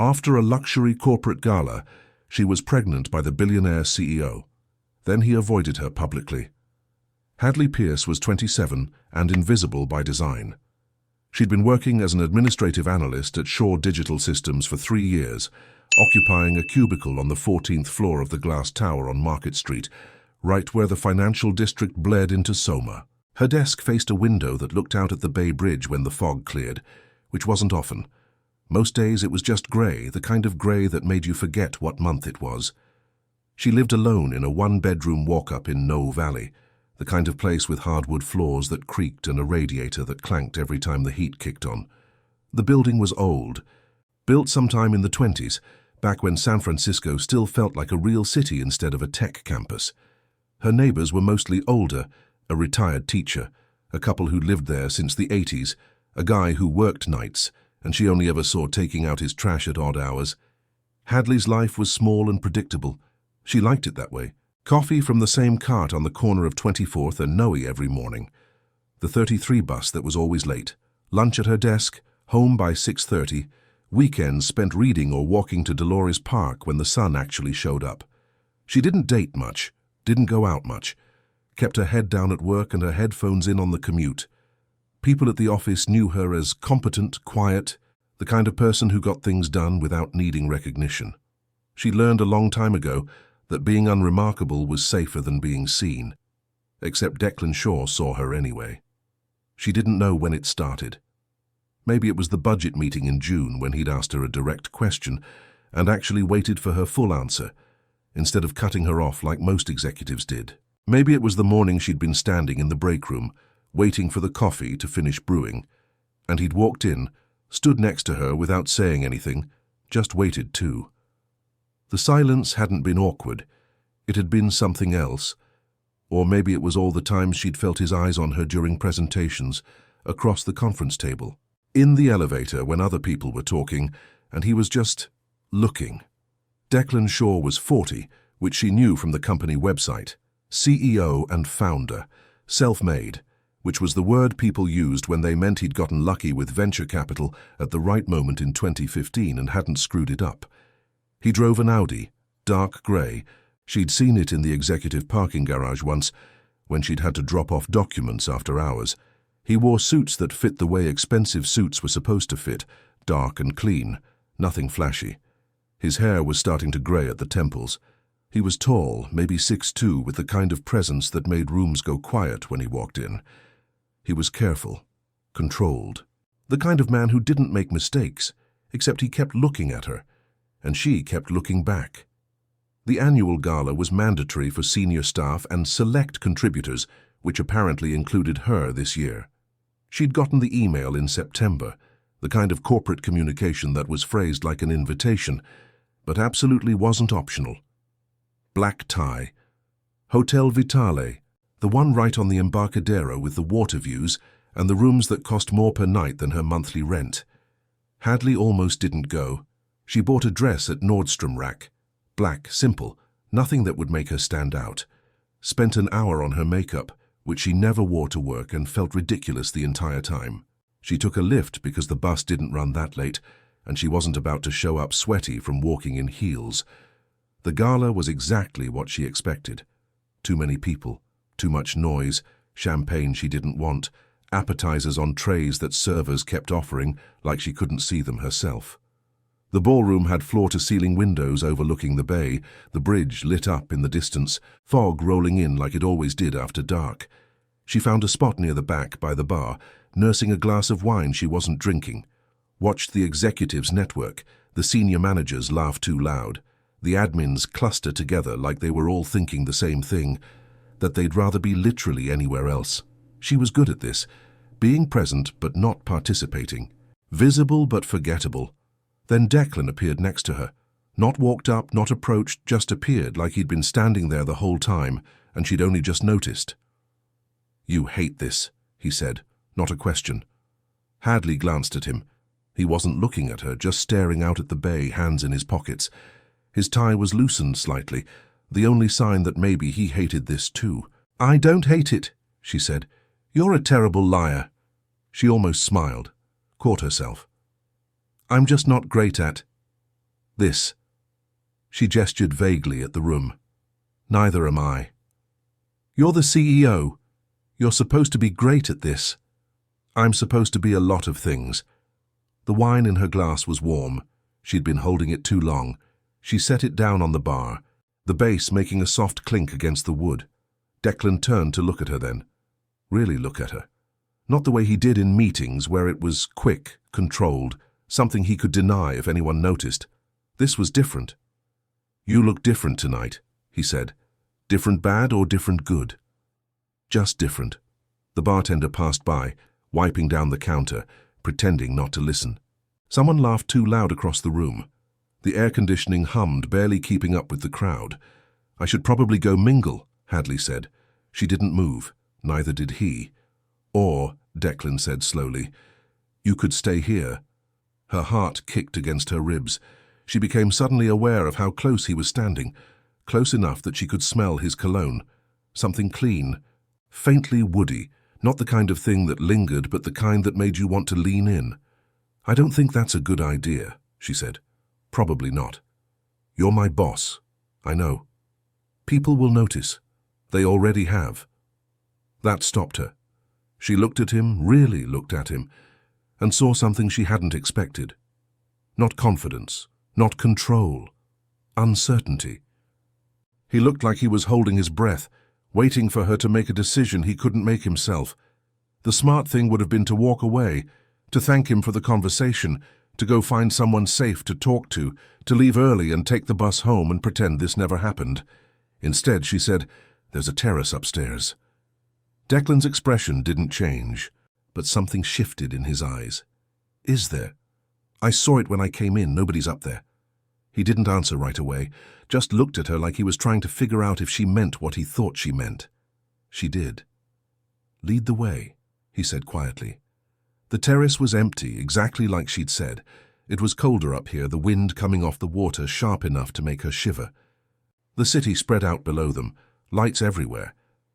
After a luxury corporate gala, she was pregnant by the billionaire CEO. Then he avoided her publicly. Hadley Pierce was 27 and invisible by design. She'd been working as an administrative analyst at Shaw Digital Systems for 3 years, occupying a cubicle on the 14th floor of the glass tower on Market Street, right where the financial district bled into Soma. Her desk faced a window that looked out at the Bay Bridge when the fog cleared, which wasn't often. Most days it was just grey, the kind of grey that made you forget what month it was. She lived alone in a one-bedroom walk-up in No Valley, the kind of place with hardwood floors that creaked and a radiator that clanked every time the heat kicked on. The building was old, built sometime in the 20s, back when San Francisco still felt like a real city instead of a tech campus. Her neighbors were mostly older, a retired teacher, a couple who lived there since the 80s, a guy who worked nights, and she only ever saw taking out his trash at odd hours. Hadley's life was small and predictable. She liked it that way. Coffee from the same cart on the corner of 24th and Noe every morning. The 33 bus that was always late. Lunch at her desk, home by 6:30. Weekends spent reading or walking to Dolores Park when the sun actually showed up. She didn't date much, didn't go out much, kept her head down at work and her headphones in on the commute. People at the office knew her as competent, quiet, the kind of person who got things done without needing recognition. She learned a long time ago that being unremarkable was safer than being seen. Except Declan saw her anyway. She didn't know when it started. Maybe it was the budget meeting in June when he'd asked her a direct question and actually waited for her full answer, instead of cutting her off like most executives did. Maybe it was the morning she'd been standing in the break room, waiting for the coffee to finish brewing, and he'd walked in, stood next to her without saying anything, just waited too. The silence hadn't been awkward. It had been something else. Or maybe it was all the times she'd felt his eyes on her during presentations, across the conference table, in the elevator when other people were talking, and he was just looking. Declan was 40, which she knew from the company website. CEO and founder, self-made, which was the word people used when they meant he'd gotten lucky with venture capital at the right moment in 2015 and hadn't screwed it up. He drove an Audi, dark grey. She'd seen it in the executive parking garage once, when she'd had to drop off documents after hours. He wore suits that fit the way expensive suits were supposed to fit, dark and clean, nothing flashy. His hair was starting to grey at the temples. He was tall, maybe 6'2", with the kind of presence that made rooms go quiet when he walked in. He was careful, controlled, the kind of man who didn't make mistakes, except he kept looking at her, and she kept looking back. The annual gala was mandatory for senior staff and select contributors, which apparently included her this year. She'd gotten the email in September, the kind of corporate communication that was phrased like an invitation, but absolutely wasn't optional. Black tie. Hotel Vitale, the one right on the Embarcadero with the water views and the rooms that cost more per night than her monthly rent. Hadley almost didn't go. She bought a dress at Nordstrom Rack. Black, simple, nothing that would make her stand out. Spent an hour on her makeup, which she never wore to work and felt ridiculous the entire time. She took a lift because the bus didn't run that late, and she wasn't about to show up sweaty from walking in heels. The gala was exactly what she expected. Too many people, too much noise, champagne she didn't want, appetizers on trays that servers kept offering like she couldn't see them herself. The ballroom had floor-to-ceiling windows overlooking the bay, the bridge lit up in the distance, fog rolling in like it always did after dark. She found a spot near the back by the bar, nursing a glass of wine she wasn't drinking. Watched the executives network, the senior managers laugh too loud, the admins cluster together like they were all thinking the same thing, that they'd rather be literally anywhere else. She was good at this, being present but not participating, visible but forgettable. Then Declan appeared next to her. Not walked up, not approached, just appeared like he'd been standing there the whole time and she'd only just noticed. "You hate this," he said, not a question. Hadley glanced at him. He wasn't looking at her, just staring out at the bay, hands in his pockets. His tie was loosened slightly, the only sign that maybe he hated this too. "I don't hate it," she said. "You're a terrible liar." She almost smiled, caught herself. "I'm just not great at..." This. She gestured vaguely at the room. Neither am I. You're the CEO. You're supposed to be great at this. I'm supposed to be a lot of things. The wine in her glass was warm. She'd been holding it too long. She set it down on the bar, the base making a soft clink against the wood. Declan turned to look at her then. Really look at her. Not the way he did in meetings where it was quick, controlled, something he could deny if anyone noticed. This was different. You look different tonight, he said. Different bad or different good? Just different. The bartender passed by, wiping down the counter, pretending not to listen. Someone laughed too loud across the room. The air conditioning hummed, barely keeping up with the crowd. I should probably go mingle, Hadley said. She didn't move, neither did he. Or, Declan said slowly, you could stay here. Her heart kicked against her ribs. She became suddenly aware of how close he was standing, close enough that she could smell his cologne. Something clean, faintly woody, not the kind of thing that lingered, but the kind that made you want to lean in. I don't think that's a good idea, she said. Probably not. You're my boss. I know. People will notice. They already have. That stopped her. She looked at him, really looked at him, and saw something she hadn't expected. Not confidence, not control, uncertainty. He looked like he was holding his breath, waiting for her to make a decision he couldn't make himself. The smart thing would have been to walk away, to thank him for the conversation, to go find someone safe to talk to leave early and take the bus home and pretend this never happened. Instead, she said, "There's a terrace upstairs." Declan's expression didn't change, but something shifted in his eyes. Is there? I saw it when I came in. Nobody's up there. He didn't answer right away, just looked at her like he was trying to figure out if she meant what he thought she meant. She did. Lead the way, he said quietly. The terrace was empty, exactly like she'd said. It was colder up here, the wind coming off the water sharp enough to make her shiver. The city spread out below them, lights everywhere,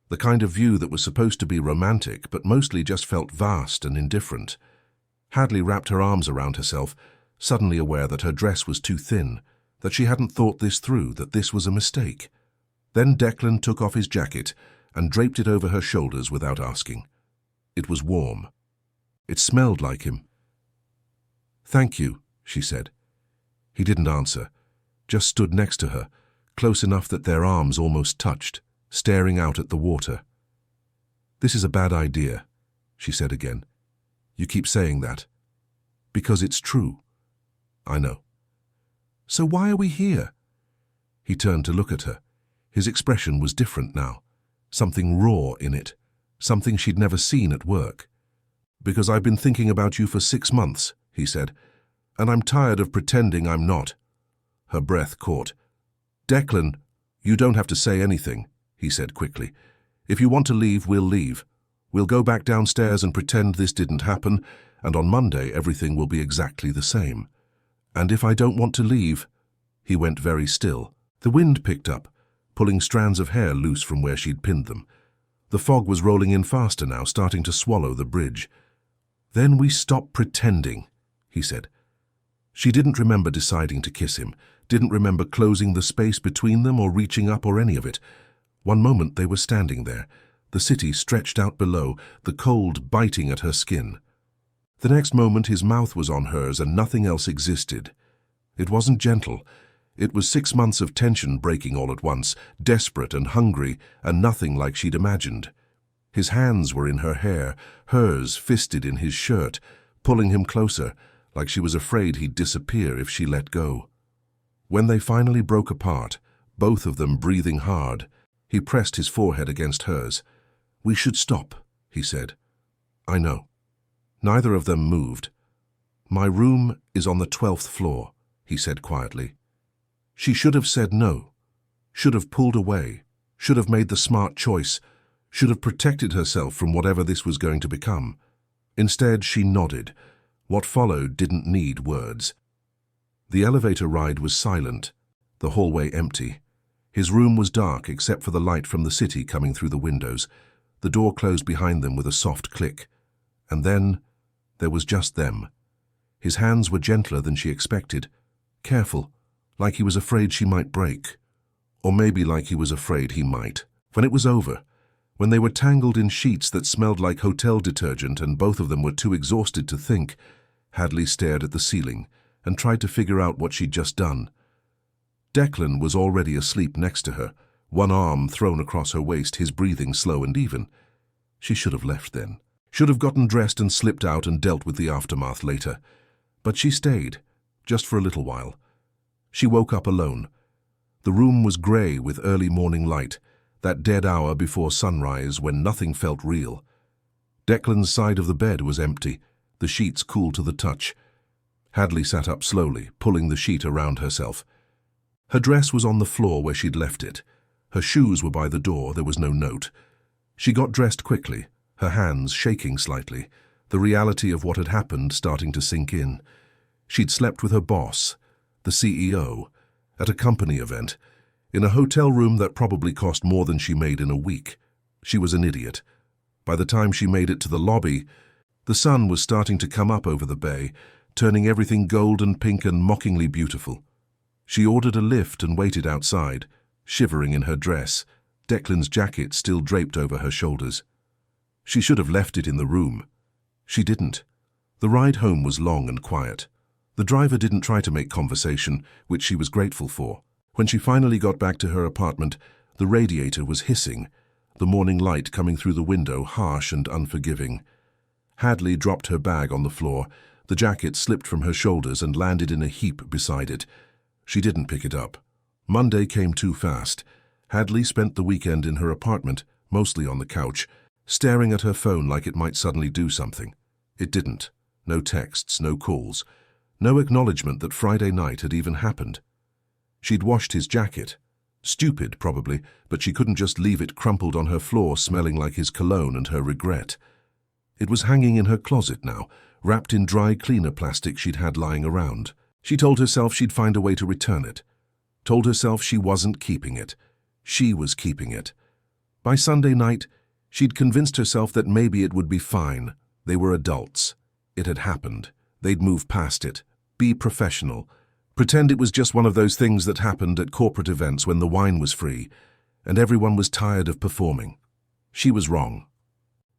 the kind of view that was supposed to be romantic but mostly just felt vast and indifferent. Hadley wrapped her arms around herself, suddenly aware that her dress was too thin, that she hadn't thought this through, that this was a mistake. Then Declan took off his jacket and draped it over her shoulders without asking. It was warm. It smelled like him. "Thank you," she said. He didn't answer, just stood next to her, close enough that their arms almost touched, staring out at the water. "This is a bad idea," she said again. "You keep saying that." "Because it's true." "I know." "So why are we here?" He turned to look at her. His expression was different now, something raw in it, something she'd never seen at work. "Because I've been thinking about you for 6 months, he said, "and I'm tired of pretending I'm not." Her breath caught. "Declan, you don't have to say anything," he said quickly. "If you want to leave, we'll leave. We'll go back downstairs and pretend this didn't happen, and on Monday everything will be exactly the same. And if I don't want to leave—" He went very still. The wind picked up, pulling strands of hair loose from where she'd pinned them. The fog was rolling in faster now, starting to swallow the bridge. "Then we stop pretending," he said. She didn't remember deciding to kiss him, didn't remember closing the space between them or reaching up or any of it. One moment they were standing there, the city stretched out below, the cold biting at her skin. The next moment his mouth was on hers and nothing else existed. It wasn't gentle. It was 6 months of tension breaking all at once, desperate and hungry, and nothing like she'd imagined. His hands were in her hair, hers fisted in his shirt, pulling him closer, like she was afraid he'd disappear if she let go. When they finally broke apart, both of them breathing hard, he pressed his forehead against hers. "We should stop," he said. "I know." Neither of them moved. "My room is on the 12th floor, he said quietly. She should have said no, should have pulled away, should have made the smart choice, should have protected herself from whatever this was going to become. Instead, she nodded. What followed didn't need words. The elevator ride was silent, the hallway empty. His room was dark except for the light from the city coming through the windows. The door closed behind them with a soft click. And then there was just them. His hands were gentler than she expected, careful, like he was afraid she might break. Or maybe like he was afraid he might. When it was over, when they were tangled in sheets that smelled like hotel detergent and both of them were too exhausted to think, Hadley stared at the ceiling and tried to figure out what she'd just done. Declan was already asleep next to her, one arm thrown across her waist, his breathing slow and even. She should have left then. Should have gotten dressed and slipped out and dealt with the aftermath later. But she stayed, just for a little while. She woke up alone. The room was grey with early morning light, that dead hour before sunrise when nothing felt real. Declan's side of the bed was empty, the sheets cool to the touch. Hadley sat up slowly, pulling the sheet around herself. Her dress was on the floor where she'd left it. Her shoes were by the door, there was no note. She got dressed quickly, her hands shaking slightly, the reality of what had happened starting to sink in. She'd slept with her boss, the CEO, at a company event, in a hotel room that probably cost more than she made in a week. She was an idiot. By the time she made it to the lobby, the sun was starting to come up over the bay, turning everything gold and pink and mockingly beautiful. She ordered a lift and waited outside, shivering in her dress, Declan's jacket still draped over her shoulders. She should have left it in the room. She didn't. The ride home was long and quiet. The driver didn't try to make conversation, which she was grateful for. When she finally got back to her apartment, the radiator was hissing, the morning light coming through the window harsh and unforgiving. Hadley dropped her bag on the floor. The jacket slipped from her shoulders and landed in a heap beside it. She didn't pick it up. Monday came too fast. Hadley spent the weekend in her apartment, mostly on the couch, staring at her phone like it might suddenly do something. It didn't. No texts, no calls, no acknowledgement that Friday night had even happened. She'd washed his jacket. Stupid, probably, but she couldn't just leave it crumpled on her floor smelling like his cologne and her regret. It was hanging in her closet now, wrapped in dry cleaner plastic she'd had lying around. She told herself she'd find a way to return it. Told herself she wasn't keeping it. She was keeping it. By Sunday night, she'd convinced herself that maybe it would be fine. They were adults. It had happened. They'd move past it. Be professional. Pretend it was just one of those things that happened at corporate events when the wine was free, and everyone was tired of performing. She was wrong.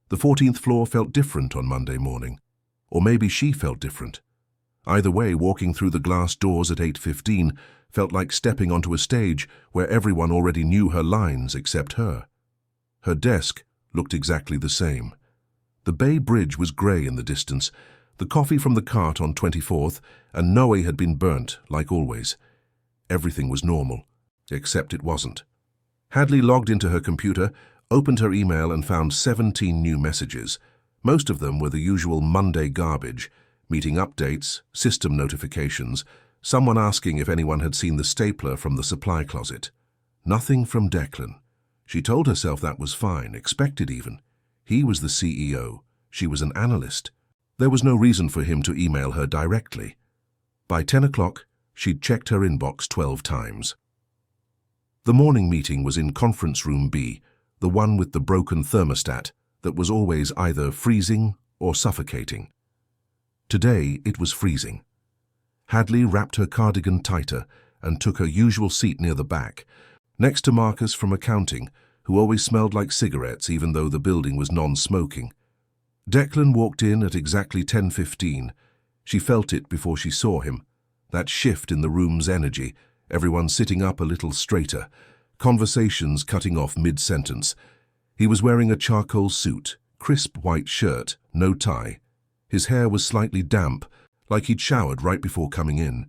The 14th floor felt different on Monday morning. Or maybe she felt different. Either way, walking through the glass doors at 8:15 felt like stepping onto a stage where everyone already knew her lines except her. Her desk looked exactly the same. The Bay Bridge was grey in the distance, the coffee from the cart on 24th, and Noe had been burnt, like always. Everything was normal, except it wasn't. Hadley logged into her computer, opened her email and found 17 new messages. Most of them were the usual Monday garbage, meeting updates, system notifications, someone asking if anyone had seen the stapler from the supply closet. Nothing from Declan. She told herself that was fine, expected even. He was the CEO. She was an analyst. There was no reason for him to email her directly. By 10 o'clock, she'd checked her inbox 12 times. The morning meeting was in Conference Room B, the one with the broken thermostat that was always either freezing or suffocating. Today, it was freezing. Hadley wrapped her cardigan tighter and took her usual seat near the back, next to Marcus from accounting, who always smelled like cigarettes even though the building was non-smoking. Declan walked in at exactly 10:15. She felt it before she saw him, that shift in the room's energy, everyone sitting up a little straighter, conversations cutting off mid-sentence. He was wearing a charcoal suit, crisp white shirt, no tie. His hair was slightly damp, like he'd showered right before coming in.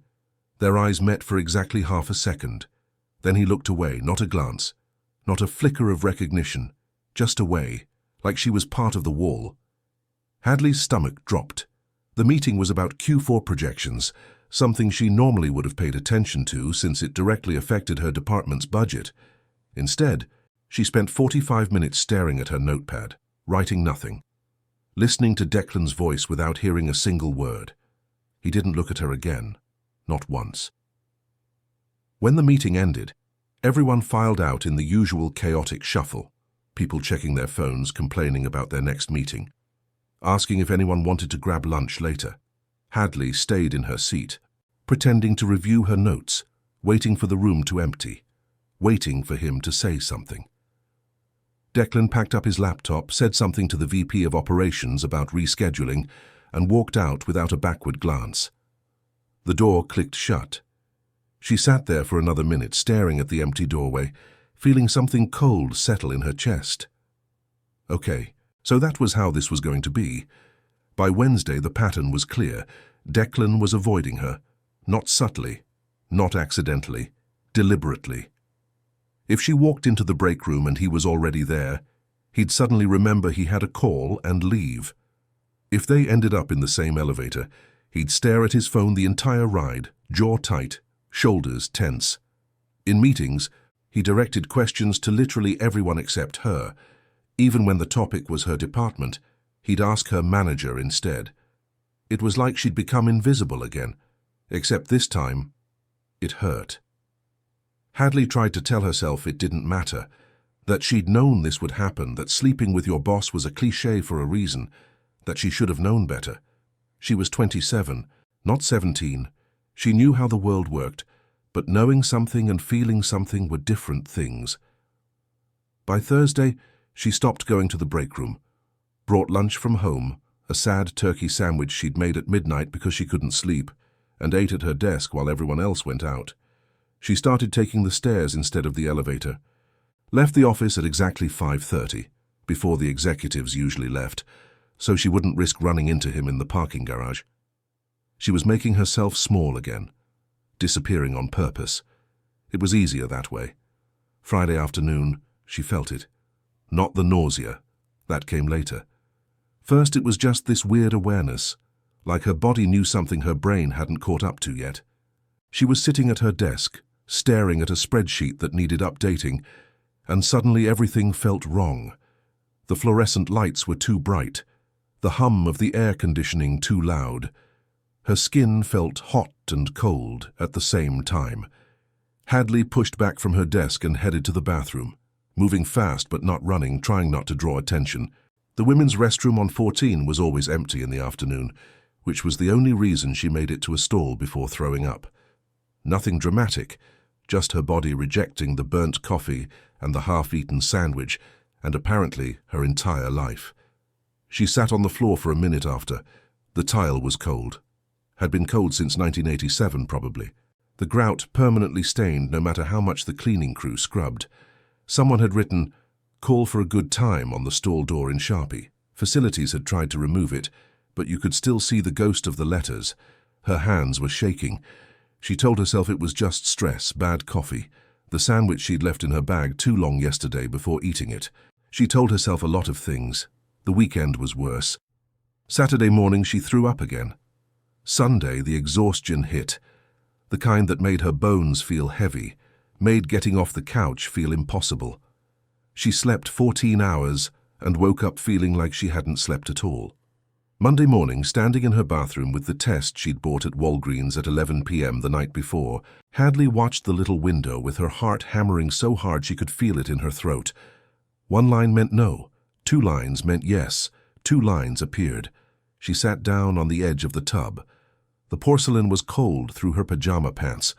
Their eyes met for exactly half a second. Then he looked away, not a glance, not a flicker of recognition, just away, like she was part of the wall. Hadley's stomach dropped. The meeting was about Q4 projections, something she normally would have paid attention to since it directly affected her department's budget. Instead, she spent 45 minutes staring at her notepad, writing nothing, listening to Declan's voice without hearing a single word. He didn't look at her again, not once. When the meeting ended, everyone filed out in the usual chaotic shuffle, people checking their phones, complaining about their next meeting, asking if anyone wanted to grab lunch later. Hadley stayed in her seat, pretending to review her notes, waiting for the room to empty, waiting for him to say something. Declan packed up his laptop, said something to the VP of Operations about rescheduling, and walked out without a backward glance. The door clicked shut. She sat there for another minute, staring at the empty doorway, feeling something cold settle in her chest. Okay, so that was how this was going to be. By Wednesday, the pattern was clear. Declan was avoiding her, not subtly, not accidentally, deliberately. If she walked into the break room and he was already there, he'd suddenly remember he had a call and leave. If they ended up in the same elevator, he'd stare at his phone the entire ride, jaw tight, shoulders tense. In meetings, he directed questions to literally everyone except her. Even when the topic was her department, he'd ask her manager instead. It was like she'd become invisible again, except this time, it hurt. Hadley tried to tell herself it didn't matter, that she'd known this would happen, that sleeping with your boss was a cliché for a reason, that she should have known better. She was 27, not 17. She knew how the world worked, but knowing something and feeling something were different things. By Thursday, she stopped going to the break room, brought lunch from home, a sad turkey sandwich she'd made at midnight because she couldn't sleep, and ate at her desk while everyone else went out. She started taking the stairs instead of the elevator. Left the office at exactly 5:30, before the executives usually left, so she wouldn't risk running into him in the parking garage. She was making herself small again, disappearing on purpose. It was easier that way. Friday afternoon, she felt it. Not the nausea. That came later. First, it was just this weird awareness, like her body knew something her brain hadn't caught up to yet. She was sitting at her desk, staring at a spreadsheet that needed updating, and suddenly everything felt wrong. The fluorescent lights were too bright, the hum of the air conditioning too loud. Her skin felt hot and cold at the same time. Hadley pushed back from her desk and headed to the bathroom, moving fast but not running, trying not to draw attention. The women's restroom on 14 was always empty in the afternoon, which was the only reason she made it to a stall before throwing up. Nothing dramatic, just her body rejecting the burnt coffee and the half-eaten sandwich, and apparently her entire life. She sat on the floor for a minute after. The tile was cold. Had been cold since 1987, probably. The grout permanently stained no matter how much the cleaning crew scrubbed. Someone had written, "Call for a good time" on the stall door in Sharpie. Facilities had tried to remove it, but you could still see the ghost of the letters. Her hands were shaking. She told herself it was just stress, bad coffee, the sandwich she'd left in her bag too long yesterday before eating it. She told herself a lot of things. The weekend was worse. Saturday morning she threw up again. Sunday the exhaustion hit, the kind that made her bones feel heavy, made getting off the couch feel impossible. She slept 14 hours and woke up feeling like she hadn't slept at all. Monday morning, standing in her bathroom with the test she'd bought at Walgreens at 11 p.m. the night before, Hadley watched the little window with her heart hammering so hard she could feel it in her throat. One line meant no, 2 lines meant yes, 2 lines appeared. She sat down on the edge of the tub. The porcelain was cold through her pajama pants.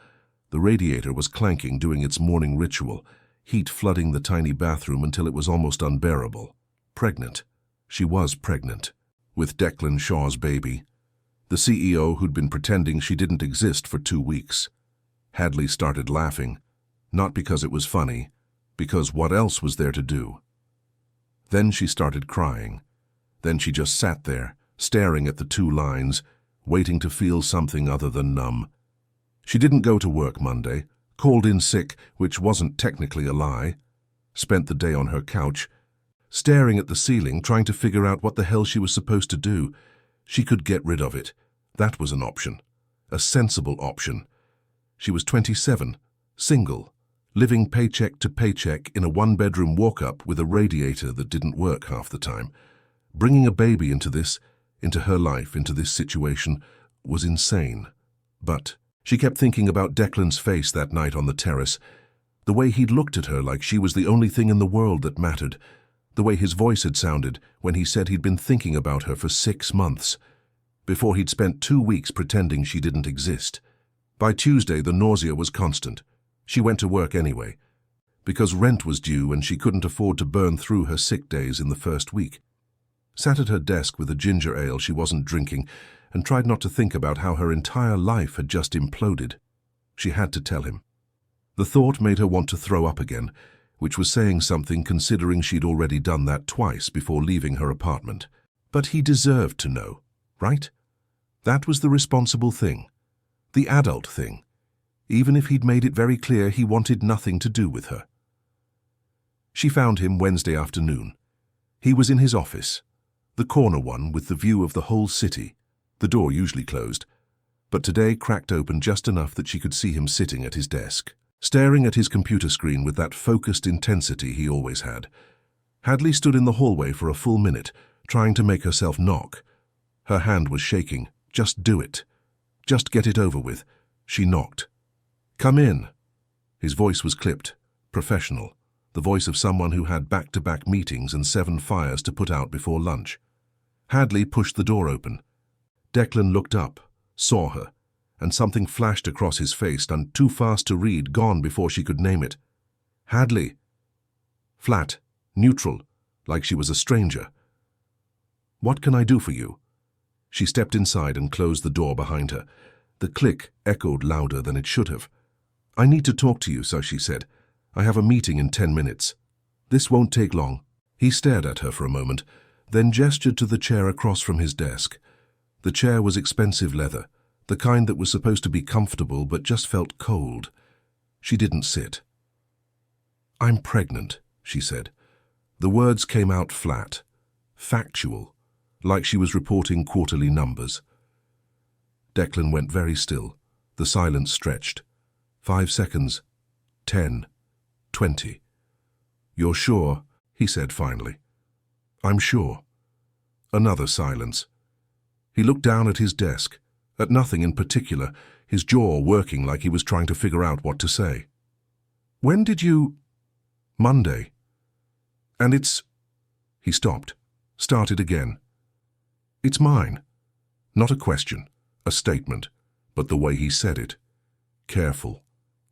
The radiator was clanking, doing its morning ritual, heat flooding the tiny bathroom until it was almost unbearable. Pregnant. She was pregnant. With Declan Shaw's baby. The CEO who'd been pretending she didn't exist for 2 weeks. Hadley started laughing, not because it was funny, because what else was there to do? Then she started crying. Then she just sat there, staring at the 2 lines, waiting to feel something other than numb. She didn't go to work Monday, called in sick, which wasn't technically a lie, spent the day on her couch, staring at the ceiling, trying to figure out what the hell she was supposed to do. She could get rid of it. That was an option. A sensible option. She was 27, single, living paycheck to paycheck in a 1-bedroom walk-up with a radiator that didn't work half the time. Bringing a baby into her life, into this situation, was insane. But she kept thinking about Declan's face that night on the terrace, the way he'd looked at her like she was the only thing in the world that mattered, the way his voice had sounded when he said he'd been thinking about her for 6 months, before he'd spent 2 weeks pretending she didn't exist. By Tuesday, the nausea was constant. She went to work anyway, because rent was due and she couldn't afford to burn through her sick days in the first week. Sat at her desk with a ginger ale she wasn't drinking and tried not to think about how her entire life had just imploded. She had to tell him. The thought made her want to throw up again, which was saying something considering she'd already done that twice before leaving her apartment. But he deserved to know, right? That was the responsible thing, the adult thing, even if he'd made it very clear he wanted nothing to do with her. She found him Wednesday afternoon. He was in his office, the corner one with the view of the whole city, the door usually closed, but today cracked open just enough that she could see him sitting at his desk, staring at his computer screen with that focused intensity he always had. Hadley stood in the hallway for a full minute, trying to make herself knock. Her hand was shaking. Just do it. Just get it over with. She knocked. Come in. His voice was clipped, professional, the voice of someone who had back-to-back meetings and 7 fires to put out before lunch. Hadley pushed the door open. Declan looked up, saw her, and something flashed across his face, done too fast to read, gone before she could name it. Hadley. Flat, neutral, like she was a stranger. What can I do for you? She stepped inside and closed the door behind her. The click echoed louder than it should have. I need to talk to you, so she said. I have a meeting in 10 minutes. This won't take long. He stared at her for a moment, then gestured to the chair across from his desk. The chair was expensive leather, the kind that was supposed to be comfortable but just felt cold. She didn't sit. I'm pregnant, she said. The words came out flat, factual, like she was reporting quarterly numbers. Declan went very still. The silence stretched. 5 seconds. 10. 20. You're sure? He said finally. I'm sure. Another silence. He looked down at his desk, at nothing in particular, his jaw working like he was trying to figure out what to say. When did you... Monday. And it's... He stopped, started again. It's mine. Not a question, a statement, but the way he said it. Careful,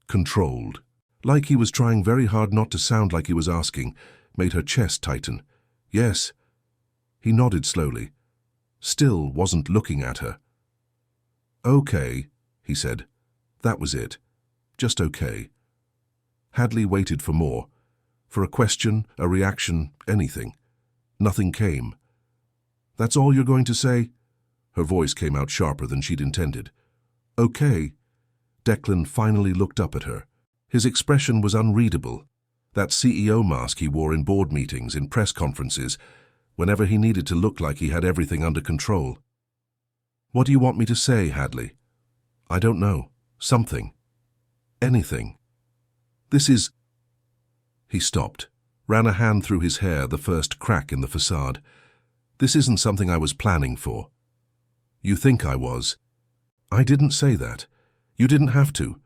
controlled, like he was trying very hard not to sound like he was asking, made her chest tighten. Yes. He nodded slowly, still wasn't looking at her. Okay, he said. That was it. Just okay. Hadley waited for more. For a question, a reaction, anything. Nothing came. That's all you're going to say? Her voice came out sharper than she'd intended. Okay. Declan finally looked up at her. His expression was unreadable. That CEO mask he wore in board meetings, in press conferences, whenever he needed to look like he had everything under control. What do you want me to say, Hadley? I don't know. Something. Anything. This is... He stopped, ran a hand through his hair, the first crack in the facade. This isn't something I was planning for. You think I was. I didn't say that. You didn't have to.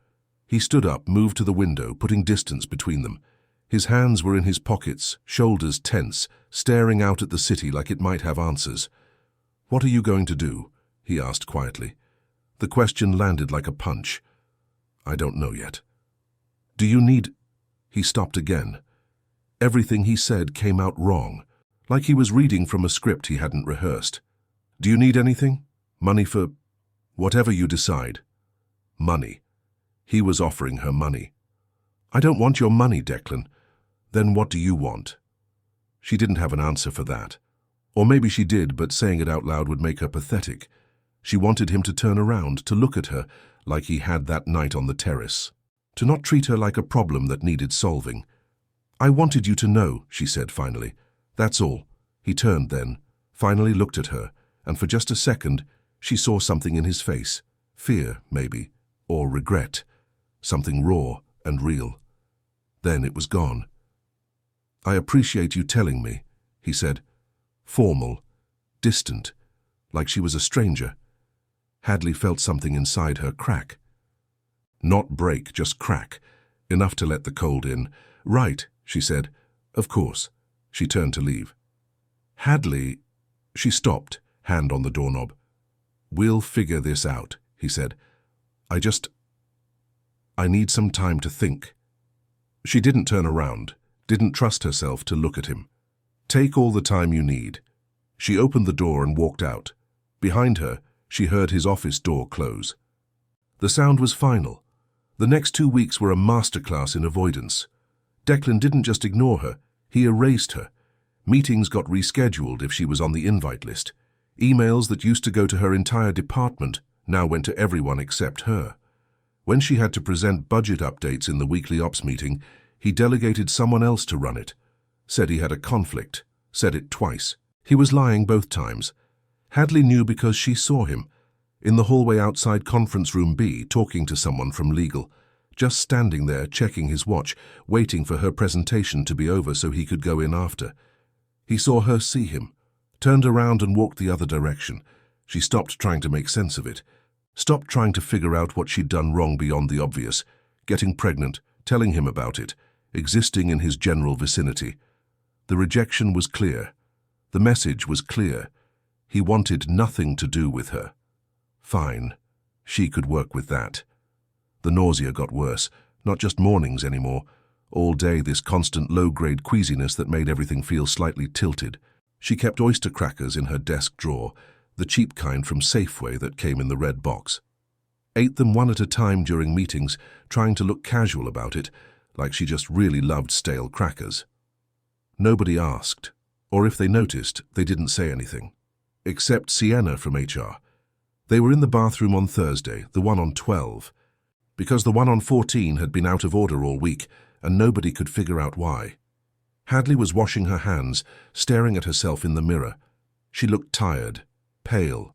He stood up, moved to the window, putting distance between them. His hands were in his pockets, shoulders tense, staring out at the city like it might have answers. What are you going to do? He asked quietly. The question landed like a punch. I don't know yet. Do you need... He stopped again. Everything he said came out wrong, like he was reading from a script he hadn't rehearsed. Do you need anything? Money for... Whatever you decide. Money. He was offering her money. I don't want your money, Declan. Then what do you want? She didn't have an answer for that. Or maybe she did, but saying it out loud would make her pathetic. She wanted him to turn around, to look at her, like he had that night on the terrace. To not treat her like a problem that needed solving. I wanted you to know, she said finally. That's all. He turned then, finally looked at her, and for just a second, she saw something in his face. Fear, maybe, or regret. Something raw and real. Then it was gone. I appreciate you telling me, he said. Formal, distant, like she was a stranger. Hadley felt something inside her crack. Not break, just crack. Enough to let the cold in. Right, she said. Of course. She turned to leave. Hadley... She stopped, hand on the doorknob. We'll figure this out, he said. I just... I need some time to think. She didn't turn around, didn't trust herself to look at him. Take all the time you need. She opened the door and walked out. Behind her, she heard his office door close. The sound was final. The next 2 weeks were a masterclass in avoidance. Declan didn't just ignore her, he erased her. Meetings got rescheduled if she was on the invite list. Emails that used to go to her entire department now went to everyone except her. When she had to present budget updates in the weekly ops meeting, he delegated someone else to run it. Said he had a conflict. Said it twice. He was lying both times. Hadley knew because she saw him. In the hallway outside Conference Room B, talking to someone from legal. Just standing there, checking his watch, waiting for her presentation to be over so he could go in after. He saw her see him. Turned around and walked the other direction. She stopped trying to make sense of it. Stopped trying to figure out what she'd done wrong beyond the obvious. Getting pregnant, telling him about it, existing in his general vicinity. The rejection was clear. The message was clear. He wanted nothing to do with her. Fine. She could work with that. The nausea got worse, not just mornings anymore. All day this constant low-grade queasiness that made everything feel slightly tilted. She kept oyster crackers in her desk drawer, the cheap kind from Safeway that came in the red box. Ate them one at a time during meetings, trying to look casual about it, like she just really loved stale crackers. Nobody asked, or if they noticed, they didn't say anything. Except Sienna from HR. They were in the bathroom on Thursday, the one on 12, because the one on 14 had been out of order all week, and nobody could figure out why. Hadley was washing her hands, staring at herself in the mirror. She looked tired, pale,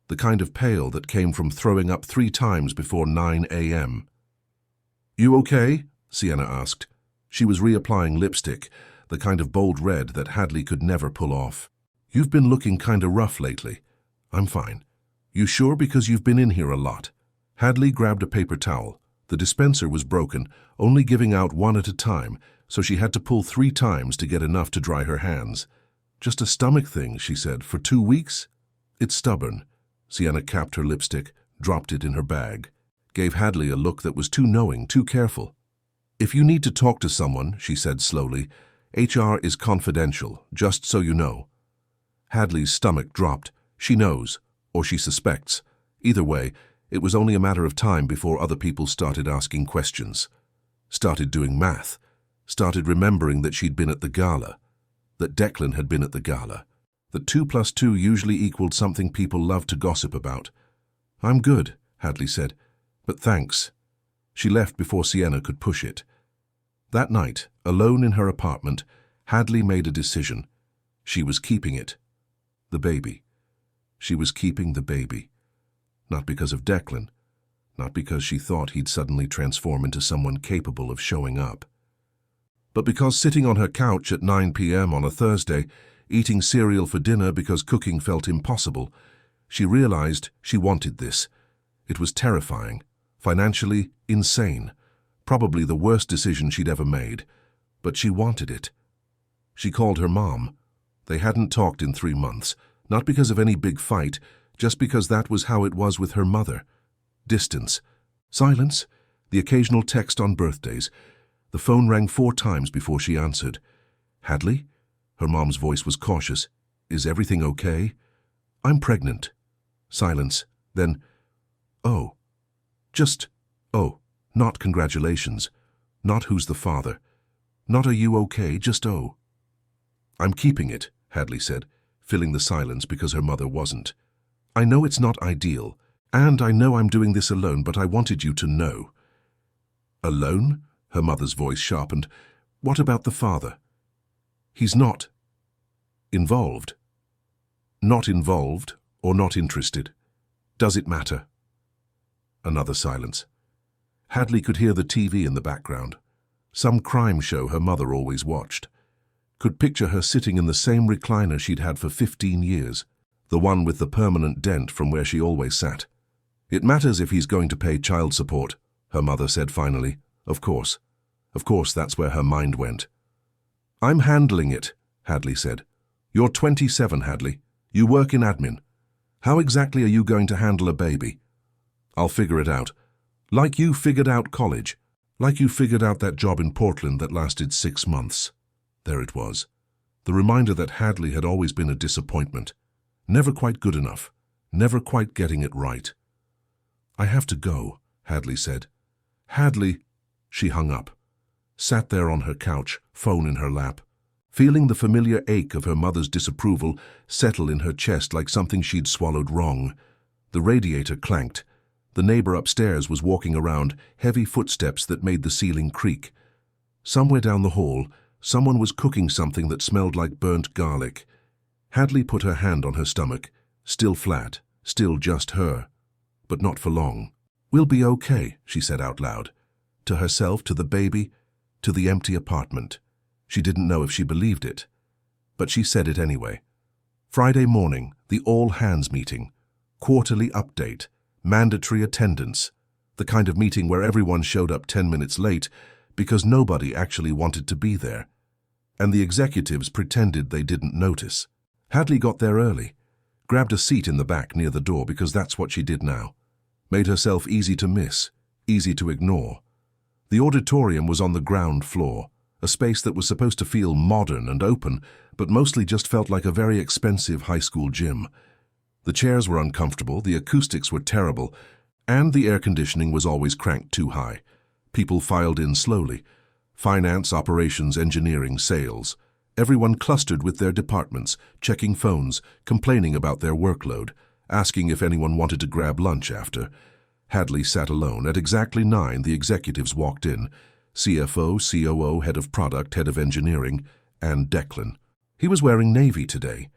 the kind of pale that came from throwing up 3 times before 9 a.m. "You okay?" Sienna asked. She was reapplying lipstick, the kind of bold red that Hadley could never pull off. "You've been looking kinda rough lately." "I'm fine." "You sure? Because you've been in here a lot." Hadley grabbed a paper towel. The dispenser was broken, only giving out one at a time, so she had to pull 3 times to get enough to dry her hands. "Just a stomach thing," she said. "For 2 weeks?" "It's stubborn." Sienna capped her lipstick, dropped it in her bag. Gave Hadley a look that was too knowing, too careful. "If you need to talk to someone," she said slowly, "HR is confidential, just so you know." Hadley's stomach dropped. She knows, or she suspects. Either way, it was only a matter of time before other people started asking questions. Started doing math. Started remembering that she'd been at the gala. That Declan had been at the gala. That 2 + 2 usually equaled something people loved to gossip about. "I'm good," Hadley said, "but thanks." She left before Sienna could push it. That night, alone in her apartment, Hadley made a decision. She was keeping it. The baby. She was keeping the baby. Not because of Declan. Not because she thought he'd suddenly transform into someone capable of showing up. But because sitting on her couch at 9 p.m. on a Thursday, eating cereal for dinner because cooking felt impossible, she realized she wanted this. It was terrifying, financially insane, probably the worst decision she'd ever made, but she wanted it. She called her mom. They hadn't talked in 3 months, not because of any big fight, just because that was how it was with her mother. Distance. Silence. The occasional text on birthdays. The phone rang 4 times before she answered. "Hadley?" Her mom's voice was cautious. "Is everything okay?" "I'm pregnant." Silence. Then, "Oh." Just, "Oh." Not congratulations. Not who's the father. Not are you okay, just oh. "I'm keeping it," Hadley said, filling the silence because her mother wasn't. "I know it's not ideal, and I know I'm doing this alone, but I wanted you to know." "Alone?" Her mother's voice sharpened. "What about the father?" "He's not involved." "Not involved or not interested? Does it matter?" Another silence. Hadley could hear the TV in the background. Some crime show her mother always watched. Could picture her sitting in the same recliner she'd had for 15 years, the one with the permanent dent from where she always sat. "It matters if he's going to pay child support," her mother said finally. Of course. Of course, that's where her mind went. "I'm handling it," Hadley said. "You're 27, Hadley. You work in admin. How exactly are you going to handle a baby?" "I'll figure it out. Like you figured out college. Like you figured out that job in Portland that lasted 6 months. There it was. The reminder that Hadley had always been a disappointment. Never quite good enough. Never quite getting it right. I have to go, Hadley said. Hadley, she hung up. Sat there on her couch, phone in her lap, feeling the familiar ache of her mother's disapproval settle in her chest like something she'd swallowed wrong. The radiator clanked. The neighbor upstairs was walking around, heavy footsteps that made the ceiling creak. Somewhere down the hall, someone was cooking something that smelled like burnt garlic. Hadley put her hand on her stomach, still flat, still just her. But not for long. We'll be okay, she said out loud. To herself, to the baby, to the empty apartment. She didn't know if she believed it. But she said it anyway. Friday morning, the all-hands meeting. Quarterly update. Mandatory attendance. The kind of meeting where everyone showed up 10 minutes late because nobody actually wanted to be there. And the executives pretended they didn't notice. Hadley got there early. Grabbed a seat in the back near the door because that's what she did now. Made herself easy to miss, easy to ignore. The auditorium was on the ground floor, a space that was supposed to feel modern and open, but mostly just felt like a very expensive high school gym. The chairs were uncomfortable, the acoustics were terrible, and the air conditioning was always cranked too high. People filed in slowly. Finance, operations, engineering, sales. Everyone clustered with their departments, checking phones, complaining about their workload, asking if anyone wanted to grab lunch after. Hadley sat alone. At exactly 9, the executives walked in. CFO, COO, head of product, head of engineering, and Declan. He was wearing navy today.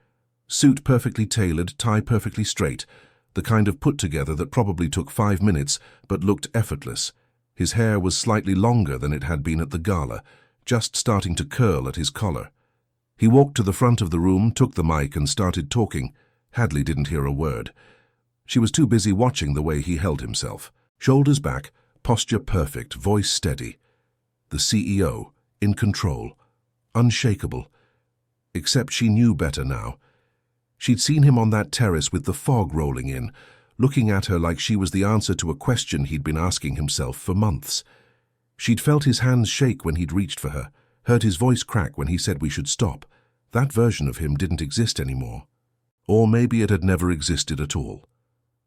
Suit perfectly tailored, tie perfectly straight, the kind of put-together that probably took 5 minutes but looked effortless. His hair was slightly longer than it had been at the gala, just starting to curl at his collar. He walked to the front of the room, took the mic and started talking. Hadley didn't hear a word. She was too busy watching the way he held himself. Shoulders back, posture perfect, voice steady. The CEO, in control, unshakable. Except she knew better now. She'd seen him on that terrace with the fog rolling in, looking at her like she was the answer to a question he'd been asking himself for months. She'd felt his hands shake when he'd reached for her, heard his voice crack when he said we should stop. That version of him didn't exist anymore. Or maybe it had never existed at all.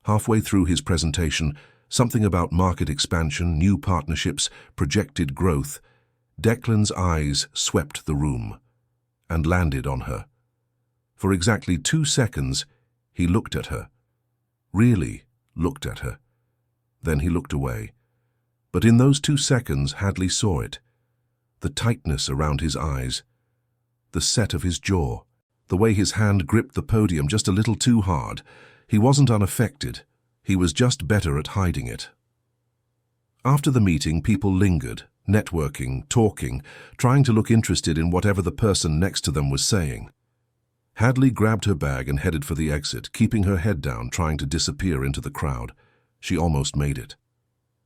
Halfway through his presentation, something about market expansion, new partnerships, projected growth. Declan's eyes swept the room and landed on her. For exactly 2 seconds, he looked at her. Really looked at her. Then he looked away. But in those 2 seconds, Hadley saw it. The tightness around his eyes. The set of his jaw. The way his hand gripped the podium just a little too hard. He wasn't unaffected. He was just better at hiding it. After the meeting, people lingered, networking, talking, trying to look interested in whatever the person next to them was saying. Hadley grabbed her bag and headed for the exit, keeping her head down, trying to disappear into the crowd. She almost made it.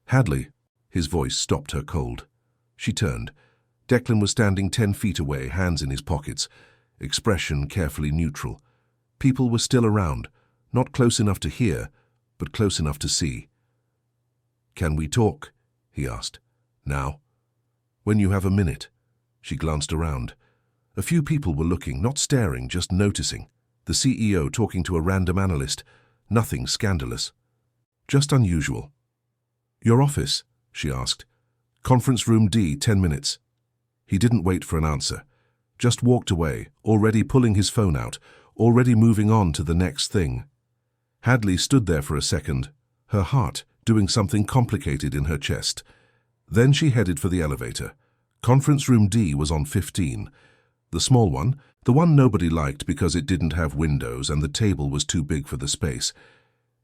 Hadley, his voice stopped her cold. She turned. Declan was standing 10 feet away, hands in his pockets, expression carefully neutral. People were still around, not close enough to hear, but close enough to see. "Can we talk?" he asked. "Now?" "When you have a minute." She glanced around. A few people were looking, not staring, just noticing. The CEO talking to a random analyst. Nothing scandalous. Just unusual. "Your office?" she asked. "Conference room D, 10 minutes. He didn't wait for an answer. Just walked away, already pulling his phone out, already moving on to the next thing. Hadley stood there for a second, her heart doing something complicated in her chest. Then she headed for the elevator. Conference room D was on 15. The small one, the one nobody liked because it didn't have windows and the table was too big for the space.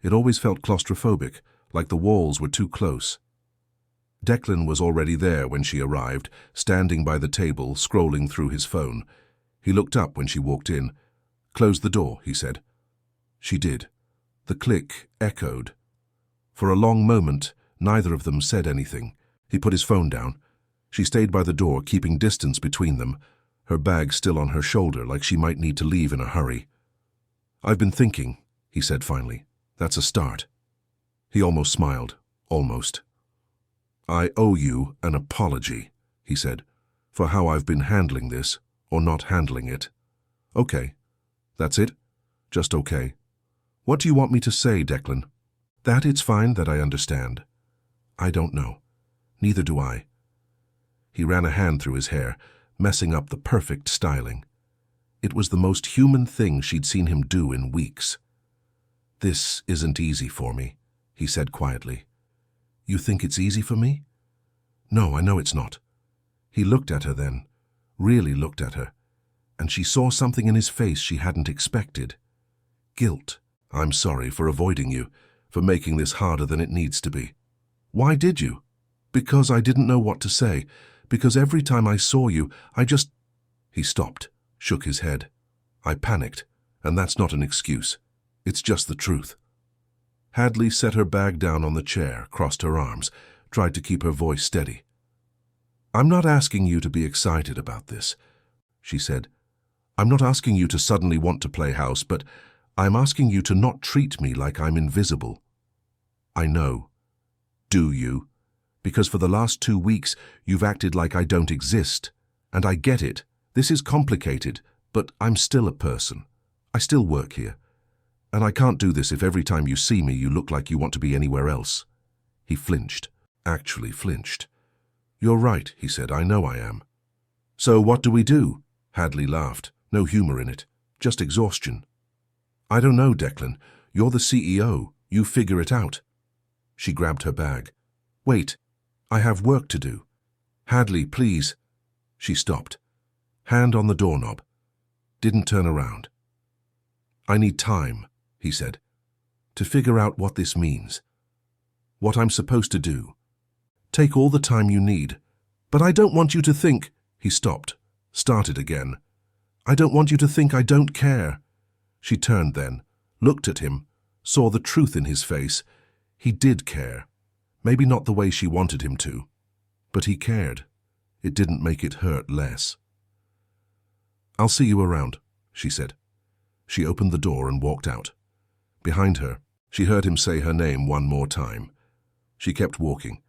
It always felt claustrophobic, like the walls were too close. Declan was already there when she arrived, standing by the table, scrolling through his phone. He looked up when she walked in. "Close the door," he said. She did. The click echoed. For a long moment, neither of them said anything. He put his phone down. She stayed by the door, keeping distance between them, her bag still on her shoulder like she might need to leave in a hurry. "I've been thinking," he said finally. "That's a start." He almost smiled. Almost. I owe you an apology, he said, for how I've been handling this, or not handling it. Okay. That's it? Just okay. What do you want me to say, Declan? That it's fine, that I understand. I don't know. Neither do I. He ran a hand through his hair, messing up the perfect styling. It was the most human thing she'd seen him do in weeks. This isn't easy for me, he said quietly. You think it's easy for me? No, I know it's not. He looked at her then, really looked at her, and she saw something in his face she hadn't expected. Guilt. I'm sorry for avoiding you, for making this harder than it needs to be. Why did you? Because I didn't know what to say, because every time I saw you, I just... He stopped, shook his head. I panicked, and that's not an excuse. It's just the truth. Hadley set her bag down on the chair, crossed her arms, tried to keep her voice steady. I'm not asking you to be excited about this, she said. I'm not asking you to suddenly want to play house, but I'm asking you to not treat me like I'm invisible. I know. Do you? Because for the last 2 weeks, you've acted like I don't exist. And I get it. This is complicated, but I'm still a person. I still work here. And I can't do this if every time you see me, you look like you want to be anywhere else. He flinched. Actually flinched. You're right, he said. I know I am. So what do we do? Hadley laughed. No humor in it. Just exhaustion. I don't know, Declan. You're the CEO. You figure it out. She grabbed her bag. Wait. I have work to do. Hadley, please. She stopped. Hand on the doorknob. Didn't turn around. I need time, he said, to figure out what this means. What I'm supposed to do. Take all the time you need. But I don't want you to think... He stopped. Started again. I don't want you to think I don't care. She turned then, looked at him, saw the truth in his face. He did care. Maybe not the way she wanted him to, but he cared. It didn't make it hurt less. I'll see you around, she said. She opened the door and walked out. Behind her, she heard him say her name one more time. She kept walking.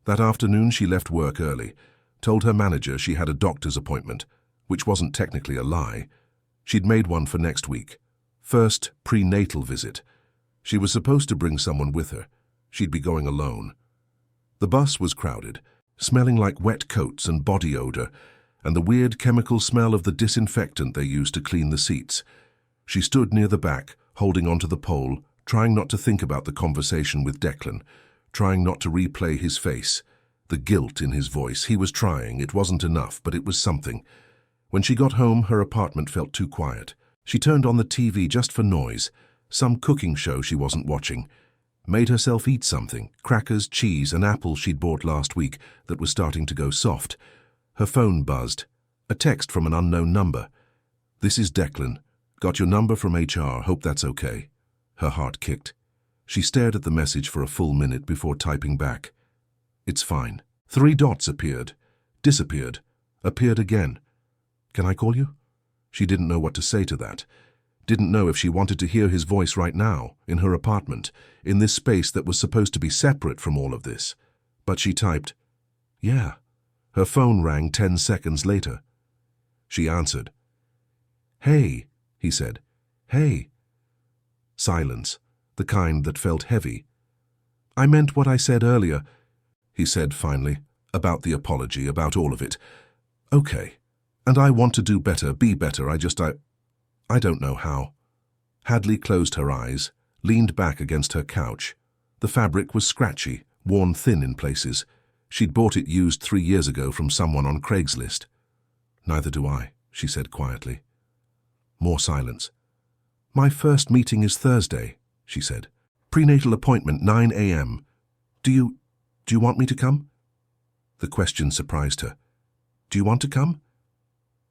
That afternoon she left work early, told her manager she had a doctor's appointment, which wasn't technically a lie. She'd made one for next week. First prenatal visit. She was supposed to bring someone with her. She'd be going alone. The bus was crowded, smelling like wet coats and body odor, and the weird chemical smell of the disinfectant they used to clean the seats. She stood near the back, holding onto the pole, trying not to think about the conversation with Declan, trying not to replay his face, the guilt in his voice. He was trying. It wasn't enough, but it was something. When she got home, her apartment felt too quiet. She turned on the TV just for noise, some cooking show she wasn't watching. Made herself eat something, crackers, cheese, an apple she'd bought last week that was starting to go soft. Her phone buzzed. A text from an unknown number. This is Declan. Got your number from HR. Hope that's okay. Her heart kicked. She stared at the message for a full minute before typing back. It's fine. 3 dots appeared. Disappeared. Appeared again. Can I call you? She didn't know what to say to that. Didn't know if she wanted to hear his voice right now, in her apartment, in this space that was supposed to be separate from all of this. But she typed, yeah. Her phone rang 10 seconds later. She answered. Hey, he said. Hey. Silence, the kind that felt heavy. I meant what I said earlier, he said finally, about the apology, about all of it. Okay. And I want to do better, be better, I don't know how. Hadley closed her eyes, leaned back against her couch. The fabric was scratchy, worn thin in places. She'd bought it used 3 years ago from someone on Craigslist. Neither do I, she said quietly. More silence. My first meeting is Thursday, she said. Prenatal appointment, 9 a.m. Do you want me to come? The question surprised her. Do you want to come?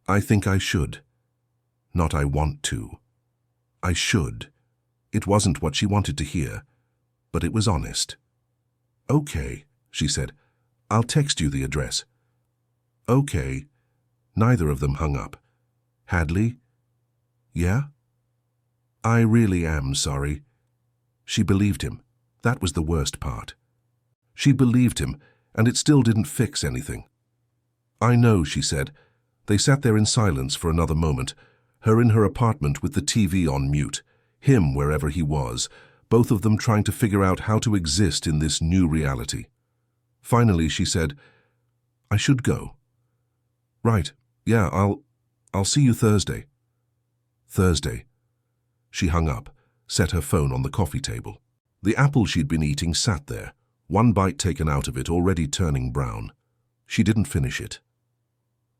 I think I should. Not I want to. I should. It wasn't what she wanted to hear, but it was honest. Okay, she said. I'll text you the address. Okay. Neither of them hung up. Hadley? Yeah? I really am sorry. She believed him. That was the worst part. She believed him, and it still didn't fix anything. "I know," she said. They sat there in silence for another moment, her in her apartment with the TV on mute, him wherever he was, both of them trying to figure out how to exist in this new reality. Finally, she said, "I should go." "Right, yeah, I'll see you Thursday." Thursday. She hung up, set her phone on the coffee table. The apple she'd been eating sat there, one bite taken out of it, already turning brown. She didn't finish it.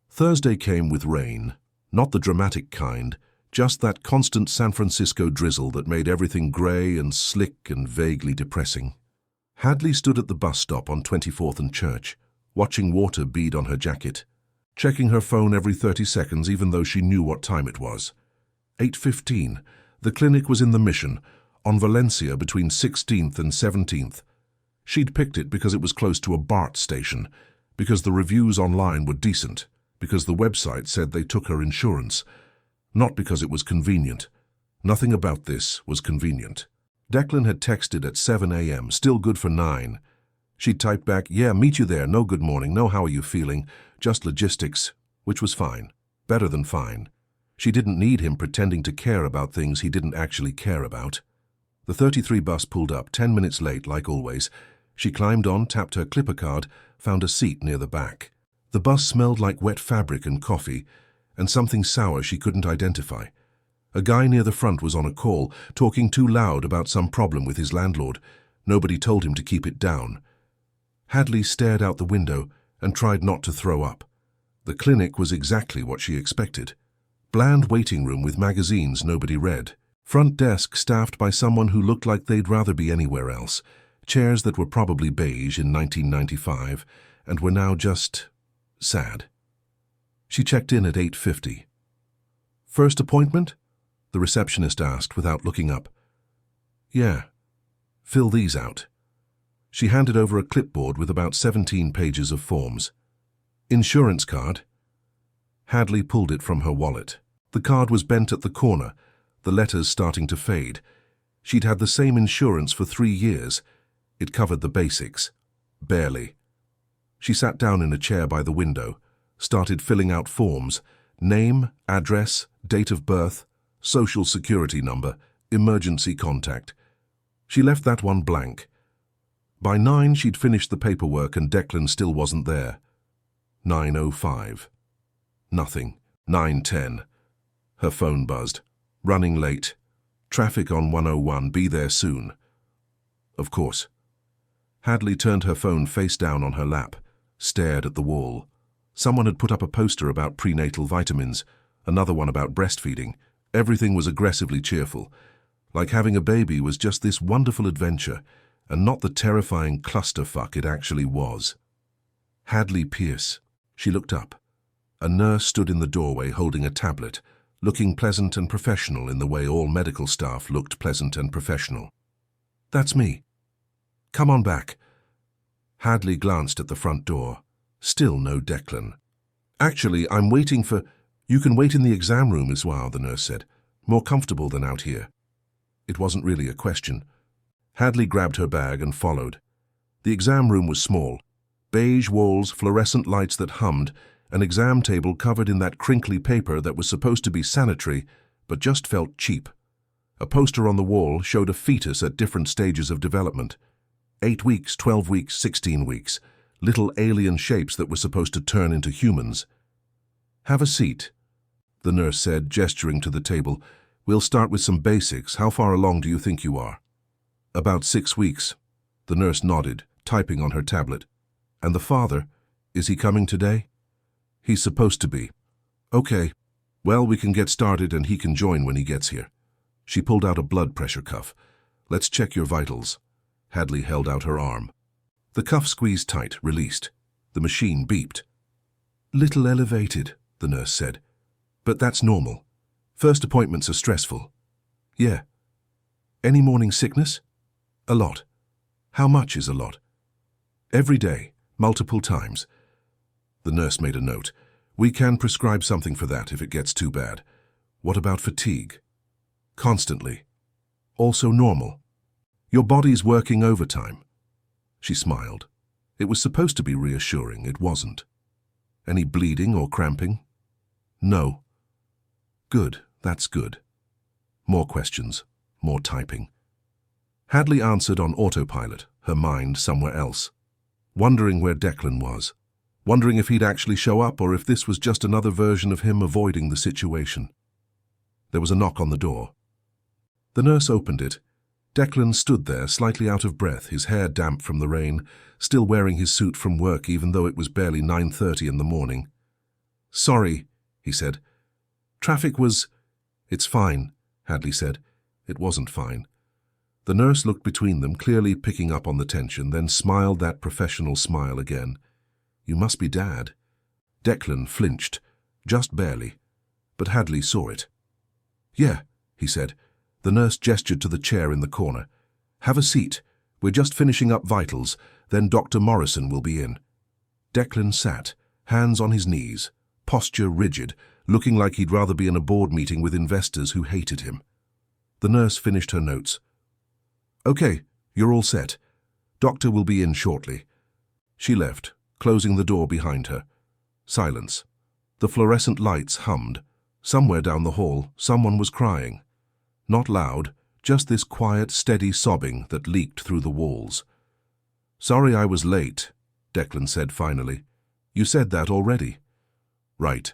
Thursday came with rain, not the dramatic kind, just that constant San Francisco drizzle that made everything grey and slick and vaguely depressing. Hadley stood at the bus stop on 24th and Church, watching water bead on her jacket, checking her phone every 30 seconds even though she knew what time it was. 8:15. The clinic was in the Mission, on Valencia between 16th and 17th. She'd picked it because it was close to a BART station, because the reviews online were decent, because the website said they took her insurance, not because it was convenient. Nothing about this was convenient. Declan had texted at 7 a.m., still good for 9. She'd typed back, "Yeah, meet you there, no good morning, no how are you feeling, just logistics," which was fine, better than fine. She didn't need him pretending to care about things he didn't actually care about. The 33 bus pulled up, 10 minutes late, like always. She climbed on, tapped her Clipper card, found a seat near the back. The bus smelled like wet fabric and coffee, and something sour she couldn't identify. A guy near the front was on a call, talking too loud about some problem with his landlord. Nobody told him to keep it down. Hadley stared out the window and tried not to throw up. The clinic was exactly what she expected. Bland waiting room with magazines nobody read. Front desk staffed by someone who looked like they'd rather be anywhere else. Chairs that were probably beige in 1995 and were now just sad. She checked in at 8:50. "First appointment?" the receptionist asked without looking up. "Yeah. Fill these out." She handed over a clipboard with about 17 pages of forms. "Insurance card?" Hadley pulled it from her wallet. The card was bent at the corner, the letters starting to fade. She'd had the same insurance for 3 years. It covered the basics. Barely. She sat down in a chair by the window, started filling out forms: name, address, date of birth, social security number, emergency contact. She left that one blank. By 9, she'd finished the paperwork and Declan still wasn't there. 9:05. Nothing. 9:10. Her phone buzzed. Running late. Traffic on 101, be there soon. Of course. Hadley turned her phone face down on her lap, stared at the wall. Someone had put up a poster about prenatal vitamins, another one about breastfeeding. Everything was aggressively cheerful, like having a baby was just this wonderful adventure, and not the terrifying clusterfuck it actually was. Hadley Pierce. She looked up. A nurse stood in the doorway holding a tablet, looking pleasant and professional in the way all medical staff looked pleasant and professional. "That's me. Come on back." Hadley glanced at the front door. Still no Declan. "Actually, I'm waiting for—" "You can wait in the exam room as well," the nurse said. "More comfortable than out here." It wasn't really a question. Hadley grabbed her bag and followed. The exam room was small. Beige walls, fluorescent lights that hummed, an exam table covered in that crinkly paper that was supposed to be sanitary, but just felt cheap. A poster on the wall showed a fetus at different stages of development. 8 weeks, 12 weeks, 16 weeks. Little alien shapes that were supposed to turn into humans. "Have a seat," the nurse said, gesturing to the table. "We'll start with some basics. How far along do you think you are?" "About 6 weeks." The nurse nodded, typing on her tablet. "And the father? Is he coming today?" "He's supposed to be." "Okay. Well, we can get started and he can join when he gets here." She pulled out a blood pressure cuff. "Let's check your vitals." Hadley held out her arm. The cuff squeezed tight, released. The machine beeped. "Little elevated," the nurse said. "But that's normal. First appointments are stressful." "Yeah." "Any morning sickness?" "A lot." "How much is a lot?" "Every day, multiple times." The nurse made a note. "We can prescribe something for that if it gets too bad." "What about fatigue?" "Constantly." "Also normal?" "Your body's working overtime." She smiled. It was supposed to be reassuring, it wasn't. Any bleeding or cramping? No. Good, that's good. More questions, more typing. Hadley answered on autopilot, her mind somewhere else. Wondering where Declan was. Wondering if he'd actually show up or if this was just another version of him avoiding the situation. There was a knock on the door. The nurse opened it. Declan stood there, slightly out of breath, his hair damp from the rain, still wearing his suit from work even though it was barely 9:30 in the morning. "Sorry," he said. "Traffic was—" "It's fine," Hadley said. It wasn't fine. The nurse looked between them, clearly picking up on the tension, then smiled that professional smile again. "You must be Dad." Declan flinched, just barely, but Hadley saw it. "Yeah," he said. The nurse gestured to the chair in the corner. "Have a seat. We're just finishing up vitals, then Dr. Morrison will be in." Declan sat, hands on his knees, posture rigid, looking like he'd rather be in a board meeting with investors who hated him. The nurse finished her notes. "Okay, you're all set. Doctor will be in shortly." She left, closing the door behind her. Silence. The fluorescent lights hummed. Somewhere down the hall, someone was crying. Not loud, just this quiet, steady sobbing that leaked through the walls. "Sorry I was late," Declan said finally. "You said that already." "Right."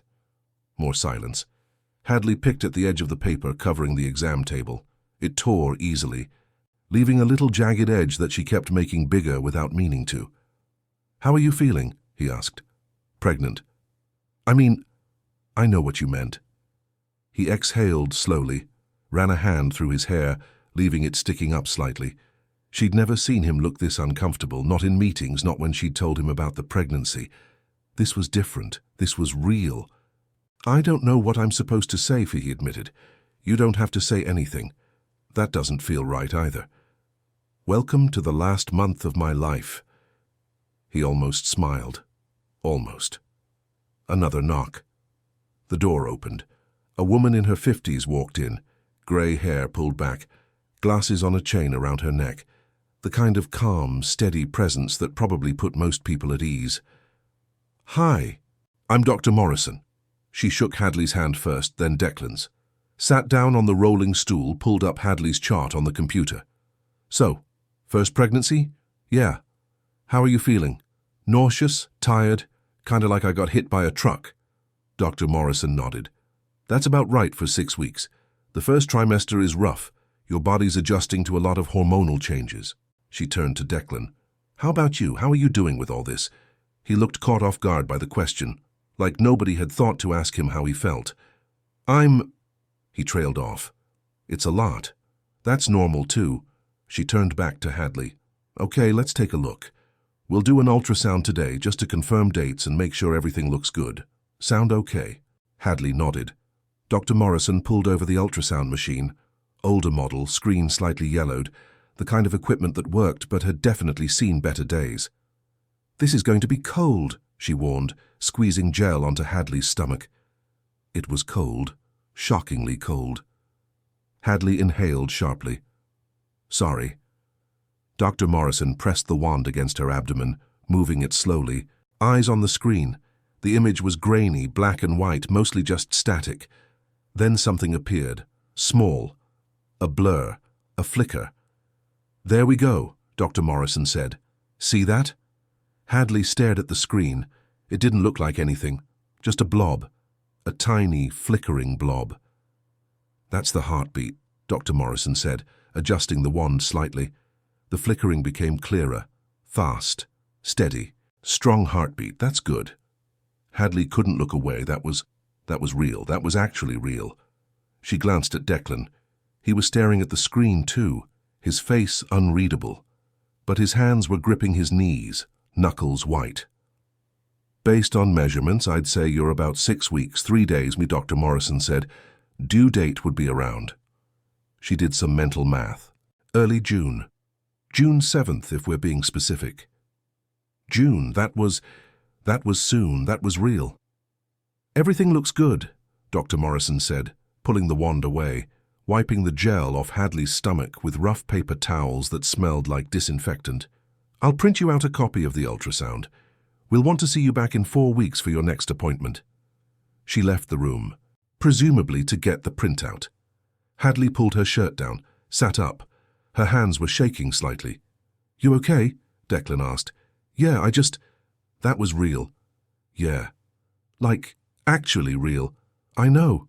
More silence. Hadley picked at the edge of the paper covering the exam table. It tore easily, leaving a little jagged edge that she kept making bigger without meaning to. "How are you feeling?" he asked. "Pregnant." I know what you meant." He exhaled slowly, ran a hand through his hair, leaving it sticking up slightly. She'd never seen him look this uncomfortable, not in meetings, not when she'd told him about the pregnancy. This was different. This was real. "I don't know what I'm supposed to say," he admitted. "You don't have to say anything. That doesn't feel right either." "Welcome to the last month of my life." He almost smiled. Almost. Another knock. The door opened. A woman in her 50s walked in, grey hair pulled back, glasses on a chain around her neck, the kind of calm, steady presence that probably put most people at ease. "Hi, I'm Dr. Morrison." She shook Hadley's hand first, then Declan's. Sat down on the rolling stool, pulled up Hadley's chart on the computer. "So, first pregnancy?" "Yeah." "How are you feeling?" "Nauseous, tired, kind of like I got hit by a truck." Dr. Morrison nodded. "That's about right for 6 weeks. The first trimester is rough. Your body's adjusting to a lot of hormonal changes." She turned to Declan. "How about you? How are you doing with all this?" He looked caught off guard by the question, like nobody had thought to ask him how he felt. He trailed off. "It's a lot. That's normal too." She turned back to Hadley. "Okay, let's take a look. We'll do an ultrasound today just to confirm dates and make sure everything looks good. Sound okay?" Hadley nodded. Dr. Morrison pulled over the ultrasound machine. Older model, screen slightly yellowed, the kind of equipment that worked but had definitely seen better days. "This is going to be cold," she warned, squeezing gel onto Hadley's stomach. It was cold, shockingly cold. Hadley inhaled sharply. "Sorry." Dr. Morrison pressed the wand against her abdomen, moving it slowly, eyes on the screen. The image was grainy, black and white, mostly just static. Then something appeared, small, a blur, a flicker. "There we go," Dr. Morrison said. "See that?" Hadley stared at the screen. It didn't look like anything, just a blob, a tiny, flickering blob. "That's the heartbeat," Dr. Morrison said, adjusting the wand slightly. The flickering became clearer, fast, steady, strong heartbeat. "That's good." Hadley couldn't look away. That was real. That was actually real. She glanced at Declan. He was staring at the screen too, his face unreadable. But his hands were gripping his knees, knuckles white. "Based on measurements, I'd say you're about 6 weeks, 3 days, Dr. Morrison said. Due date would be around." She did some mental math. Early June. June 7th, if we're being specific. June, that was soon, that was real. "Everything looks good," Dr. Morrison said, pulling the wand away, wiping the gel off Hadley's stomach with rough paper towels that smelled like disinfectant. I'll print you out a copy of the ultrasound. We'll want to see you back in 4 weeks for your next appointment." She left the room, presumably to get the printout. Hadley pulled her shirt down, sat up. Her hands were shaking slightly. "You okay?" Declan asked. "Yeah, That was real." "Yeah. Like, actually real. I know."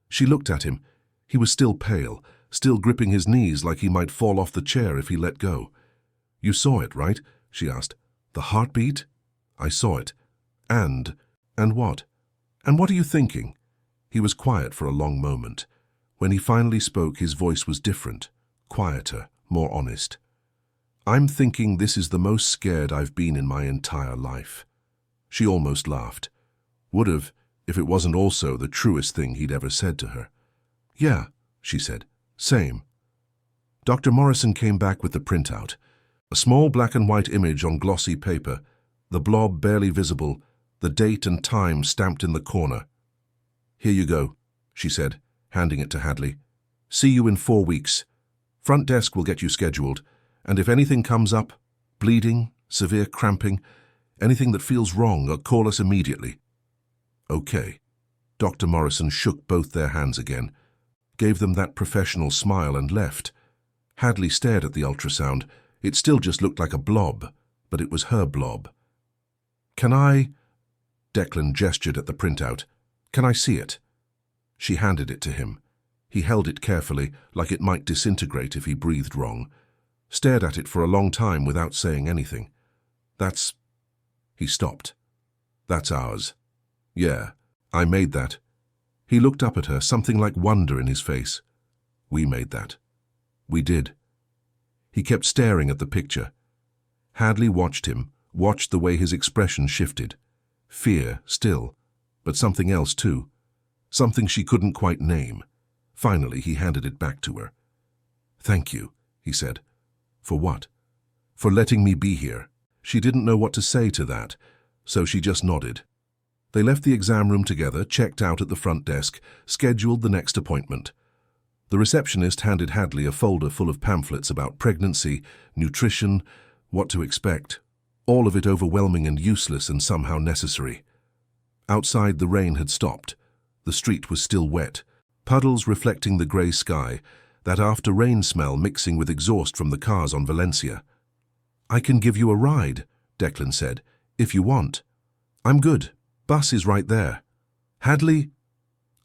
She looked at him. He was still pale, still gripping his knees like he might fall off the chair if he let go. "You saw it, right?" she asked. "The heartbeat?" "I saw it. And what? And what are you thinking?" He was quiet for a long moment. When he finally spoke, his voice was different, quieter, more honest. "I'm thinking this is the most scared I've been in my entire life." She almost laughed. Would have, if it wasn't also the truest thing he'd ever said to her. "Yeah," she said. "Same." Dr. Morrison came back with the printout. A small black and white image on glossy paper, the blob barely visible, the date and time stamped in the corner. "Here you go," she said, handing it to Hadley. "See you in 4 weeks. Front desk will get you scheduled, and if anything comes up, bleeding, severe cramping, anything that feels wrong, call us immediately." "Okay." Dr. Morrison shook both their hands again, gave them that professional smile and left. Hadley stared at the ultrasound. It still just looked like a blob, but it was her blob. "Can I—" Declan gestured at the printout. "Can I see it?" She handed it to him. He held it carefully, like it might disintegrate if he breathed wrong. Stared at it for a long time without saying anything. "That's—" He stopped. "That's ours." "Yeah, I made that." He looked up at her, something like wonder in his face. "We made that." "We did." He kept staring at the picture. Hadley watched him, watched the way his expression shifted. Fear, still, but something else too. Something she couldn't quite name. Finally, he handed it back to her. "Thank you," he said. "For what?" "For letting me be here." She didn't know what to say to that, so she just nodded. They left the exam room together, checked out at the front desk, scheduled the next appointment. The receptionist handed Hadley a folder full of pamphlets about pregnancy, nutrition, what to expect, all of it overwhelming and useless and somehow necessary. Outside, the rain had stopped. The street was still wet, puddles reflecting the grey sky, that after-rain smell mixing with exhaust from the cars on Valencia. "I can give you a ride," Declan said, "if you want." "I'm good. Bus is right there." "Hadley?"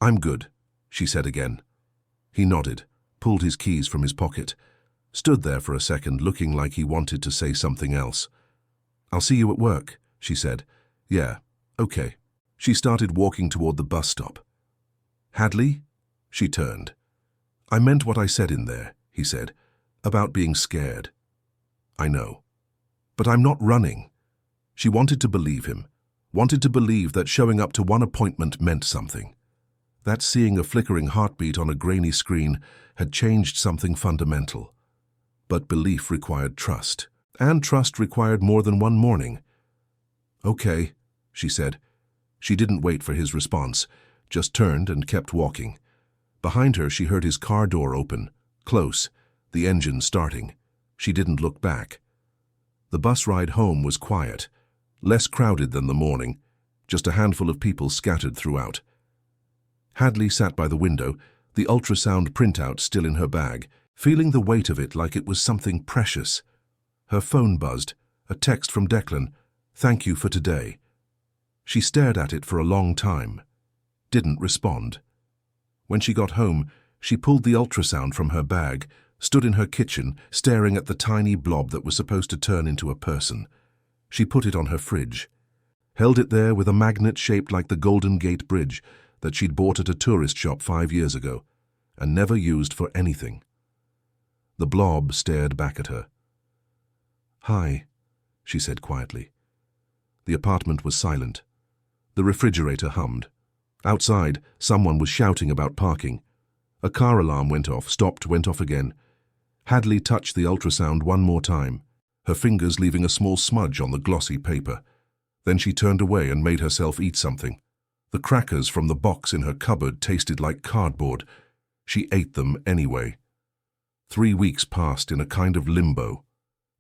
"I'm good," she said again. He nodded, pulled his keys from his pocket, stood there for a second looking like he wanted to say something else. "I'll see you at work," she said. "Yeah, okay." She started walking toward the bus stop. "Hadley?" She turned. "I meant what I said in there," he said, "about being scared." "I know. But I'm not running." She wanted to believe him, wanted to believe that showing up to one appointment meant something. That seeing a flickering heartbeat on a grainy screen had changed something fundamental. But belief required trust, and trust required more than one morning. "Okay," she said. She didn't wait for his response, just turned and kept walking. Behind her, she heard his car door open, close, the engine starting. She didn't look back. The bus ride home was quiet, less crowded than the morning, just a handful of people scattered throughout. Hadley sat by the window, the ultrasound printout still in her bag, feeling the weight of it like it was something precious. Her phone buzzed, a text from Declan, "Thank you for today." She stared at it for a long time, didn't respond. When she got home, she pulled the ultrasound from her bag, stood in her kitchen, staring at the tiny blob that was supposed to turn into a person. She put it on her fridge, held it there with a magnet shaped like the Golden Gate Bridge that she'd bought at a tourist shop 5 years ago, and never used for anything. The blob stared back at her. "Hi," she said quietly. The apartment was silent. The refrigerator hummed. Outside, someone was shouting about parking. A car alarm went off, stopped, went off again. Hadley touched the ultrasound one more time, her fingers leaving a small smudge on the glossy paper. Then she turned away and made herself eat something. The crackers from the box in her cupboard tasted like cardboard. She ate them anyway. 3 weeks passed in a kind of limbo.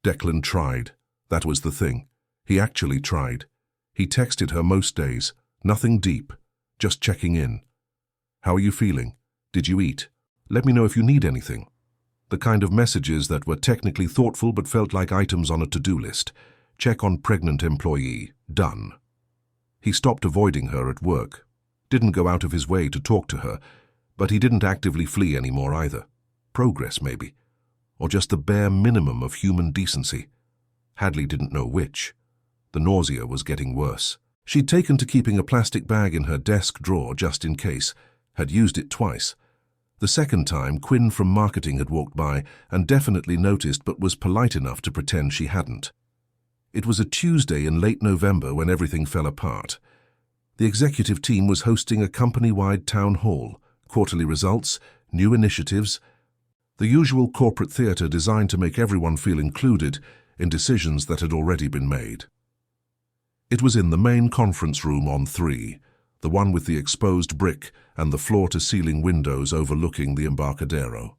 Declan tried. That was the thing. He actually tried. He texted her most days. Nothing deep. Just checking in. How are you feeling? Did you eat? Let me know if you need anything. The kind of messages that were technically thoughtful but felt like items on a to-do list. Check on pregnant employee. Done. He stopped avoiding her at work. Didn't go out of his way to talk to her, but he didn't actively flee anymore either. Progress, maybe. Or just the bare minimum of human decency. Hadley didn't know which. The nausea was getting worse. She'd taken to keeping a plastic bag in her desk drawer just in case. Had used it twice. The second time, Quinn from marketing had walked by and definitely noticed but was polite enough to pretend she hadn't. It was a Tuesday in late November when everything fell apart. The executive team was hosting a company-wide town hall, quarterly results, new initiatives, the usual corporate theatre designed to make everyone feel included in decisions that had already been made. It was in the main conference room on 3, the one with the exposed brick and the floor-to-ceiling windows overlooking the Embarcadero.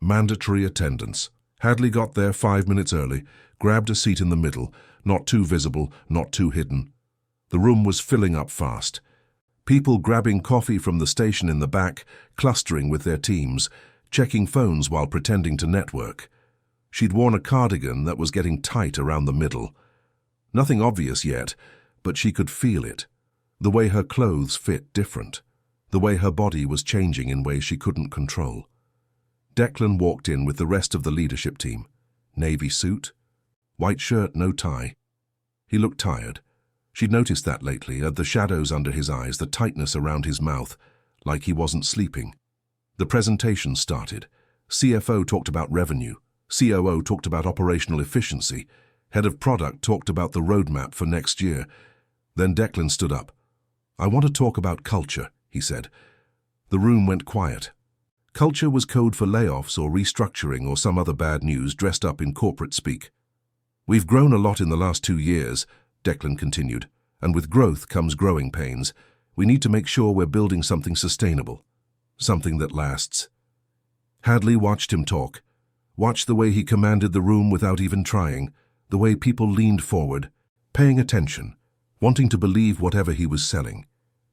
Mandatory attendance. Hadley got there 5 minutes early, grabbed a seat in the middle, not too visible, not too hidden. The room was filling up fast. People grabbing coffee from the station in the back, clustering with their teams, checking phones while pretending to network. She'd worn a cardigan that was getting tight around the middle. Nothing obvious yet, but she could feel it. The way her clothes fit different. The way her body was changing in ways she couldn't control. Declan walked in with the rest of the leadership team. Navy suit, white shirt, no tie. He looked tired. She'd noticed that lately, at the shadows under his eyes, the tightness around his mouth, like he wasn't sleeping. The presentation started. CFO talked about revenue. COO talked about operational efficiency. Head of product talked about the roadmap for next year. Then Declan stood up. "I want to talk about culture," he said. The room went quiet. Culture was code for layoffs or restructuring or some other bad news dressed up in corporate speak. "We've grown a lot in the last 2 years," Declan continued, "and with growth comes growing pains. We need to make sure we're building something sustainable, something that lasts." Hadley watched him talk, watched the way he commanded the room without even trying, the way people leaned forward, paying attention, wanting to believe whatever he was selling.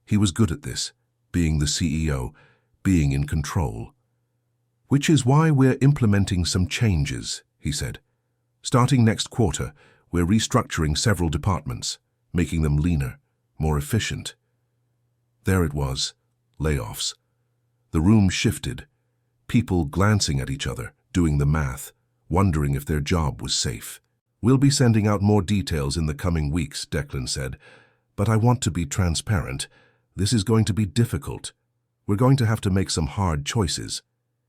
He was good at this, being the CEO, being in control. "Which is why we're implementing some changes," he said. "Starting next quarter, we're restructuring several departments, making them leaner, more efficient." There it was, layoffs. The room shifted, people glancing at each other, doing the math, wondering if their job was safe. "We'll be sending out more details in the coming weeks," Declan said, "but I want to be transparent. This is going to be difficult. We're going to have to make some hard choices."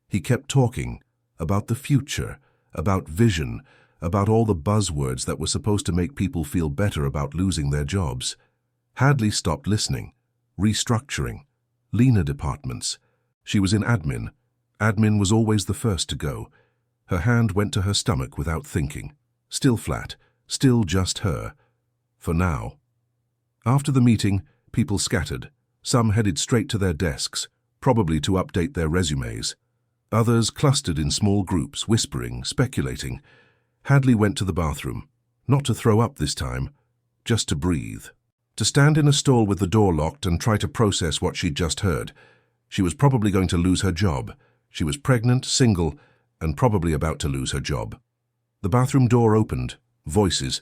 He kept talking about the future, about vision, about all the buzzwords that were supposed to make people feel better about losing their jobs. Hadley stopped listening. Restructuring. Leaner departments. She was in admin. Admin was always the first to go. Her hand went to her stomach without thinking. Still flat. Still just her. For now. After the meeting, people scattered. Some headed straight to their desks, probably to update their resumes. Others clustered in small groups, whispering, speculating. Hadley went to the bathroom. Not to throw up this time, just to breathe. To stand in a stall with the door locked and try to process what she'd just heard. She was probably going to lose her job. She was pregnant, single, and probably about to lose her job. The bathroom door opened. Voices.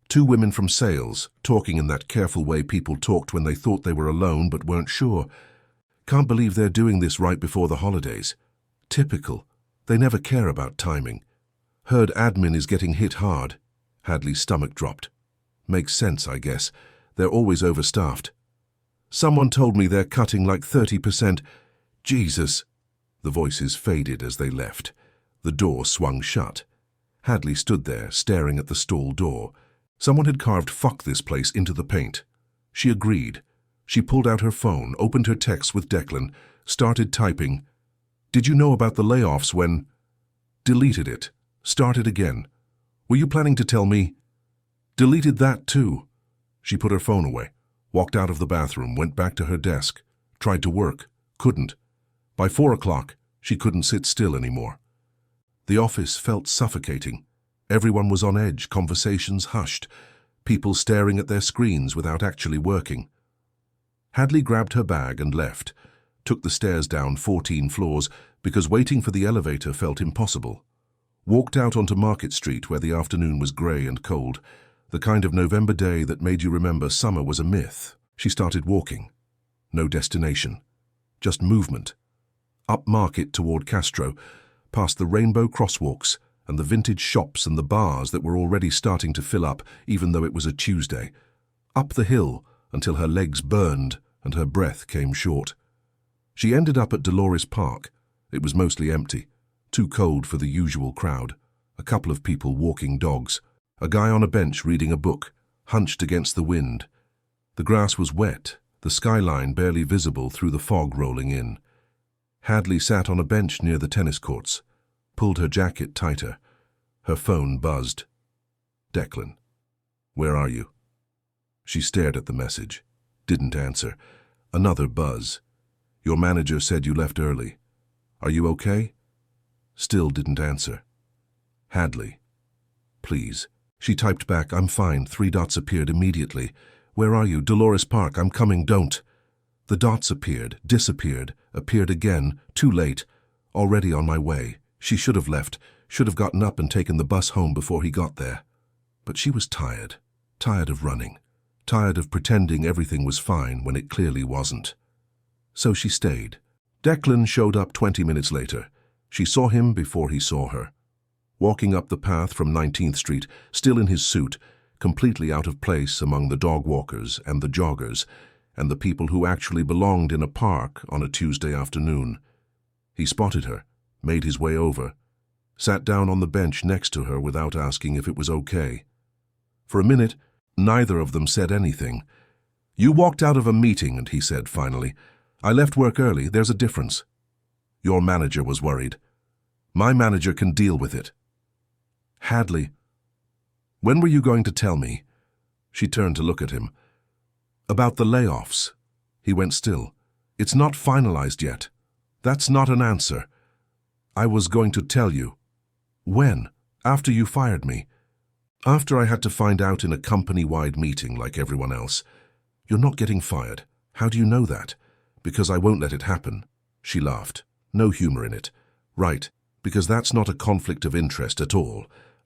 2 women from sales, talking in that careful way people talked when they thought they were alone but weren't sure. "Can't believe they're doing this right before the holidays. Typical. They never care about timing. Heard admin is getting hit hard." Hadley's stomach dropped. "Makes sense, I guess. They're always overstaffed." "Someone told me they're cutting like 30%. Jesus." The voices faded as they left. The door swung shut. Hadley stood there, staring at the stall door. Someone had carved "fuck this place" into the paint. She agreed. She pulled out her phone, opened her text with Declan, started typing. "Did you know about the layoffs when—" Deleted it. Started again. "Were you planning to tell me?" Deleted that too. She put her phone away, walked out of the bathroom, went back to her desk, tried to work, couldn't. By 4 o'clock, she couldn't sit still anymore. The office felt suffocating. Everyone was on edge, conversations hushed, people staring at their screens without actually working. Hadley grabbed her bag and left, took the stairs down 14 floors because waiting for the elevator felt impossible. Walked out onto Market Street where the afternoon was grey and cold, the kind of November day that made you remember summer was a myth. She started walking. No destination, just movement. Up Market toward Castro, past the rainbow crosswalks and the vintage shops and the bars that were already starting to fill up even though it was a Tuesday. Up the hill until her legs burned and her breath came short. She ended up at Dolores Park. It was mostly empty, too cold for the usual crowd. A couple of people walking dogs. A guy on a bench reading a book, hunched against the wind. The grass was wet, the skyline barely visible through the fog rolling in. Hadley sat on a bench near the tennis courts, pulled her jacket tighter. Her phone buzzed. Declan. Where are you? She stared at the message. Didn't answer. Another buzz. Your manager said you left early. Are you okay? Still didn't answer. Hadley. Please. She typed back, I'm fine. 3 dots appeared immediately. Where are you? Dolores Park. I'm coming. Don't. The dots appeared, disappeared, appeared again. Too late. Already on my way. She should have left, should have gotten up and taken the bus home before he got there. But she was tired. Tired of running. Tired of pretending everything was fine when it clearly wasn't. So she stayed. Declan showed up 20 minutes later. She saw him before he saw her. Walking up the path from 19th Street, still in his suit, completely out of place among the dog walkers and the joggers, and the people who actually belonged in a park on a Tuesday afternoon. He spotted her, made his way over, sat down on the bench next to her without asking if it was okay. For a minute, neither of them said anything. You walked out of a meeting, and he said finally, I left work early, there's a difference. Your manager was worried. My manager can deal with it. Hadley. When were you going to tell me? She turned to look at him. About the layoffs. He went still. It's not finalized yet. That's not an answer. I was going to tell you. When? After you fired me. After I had to find out in a company-wide meeting like everyone else. You're not getting fired. How do you know that? Because I won't let it happen. She laughed. No humor in it. Right, because that's not a conflict of interest at all.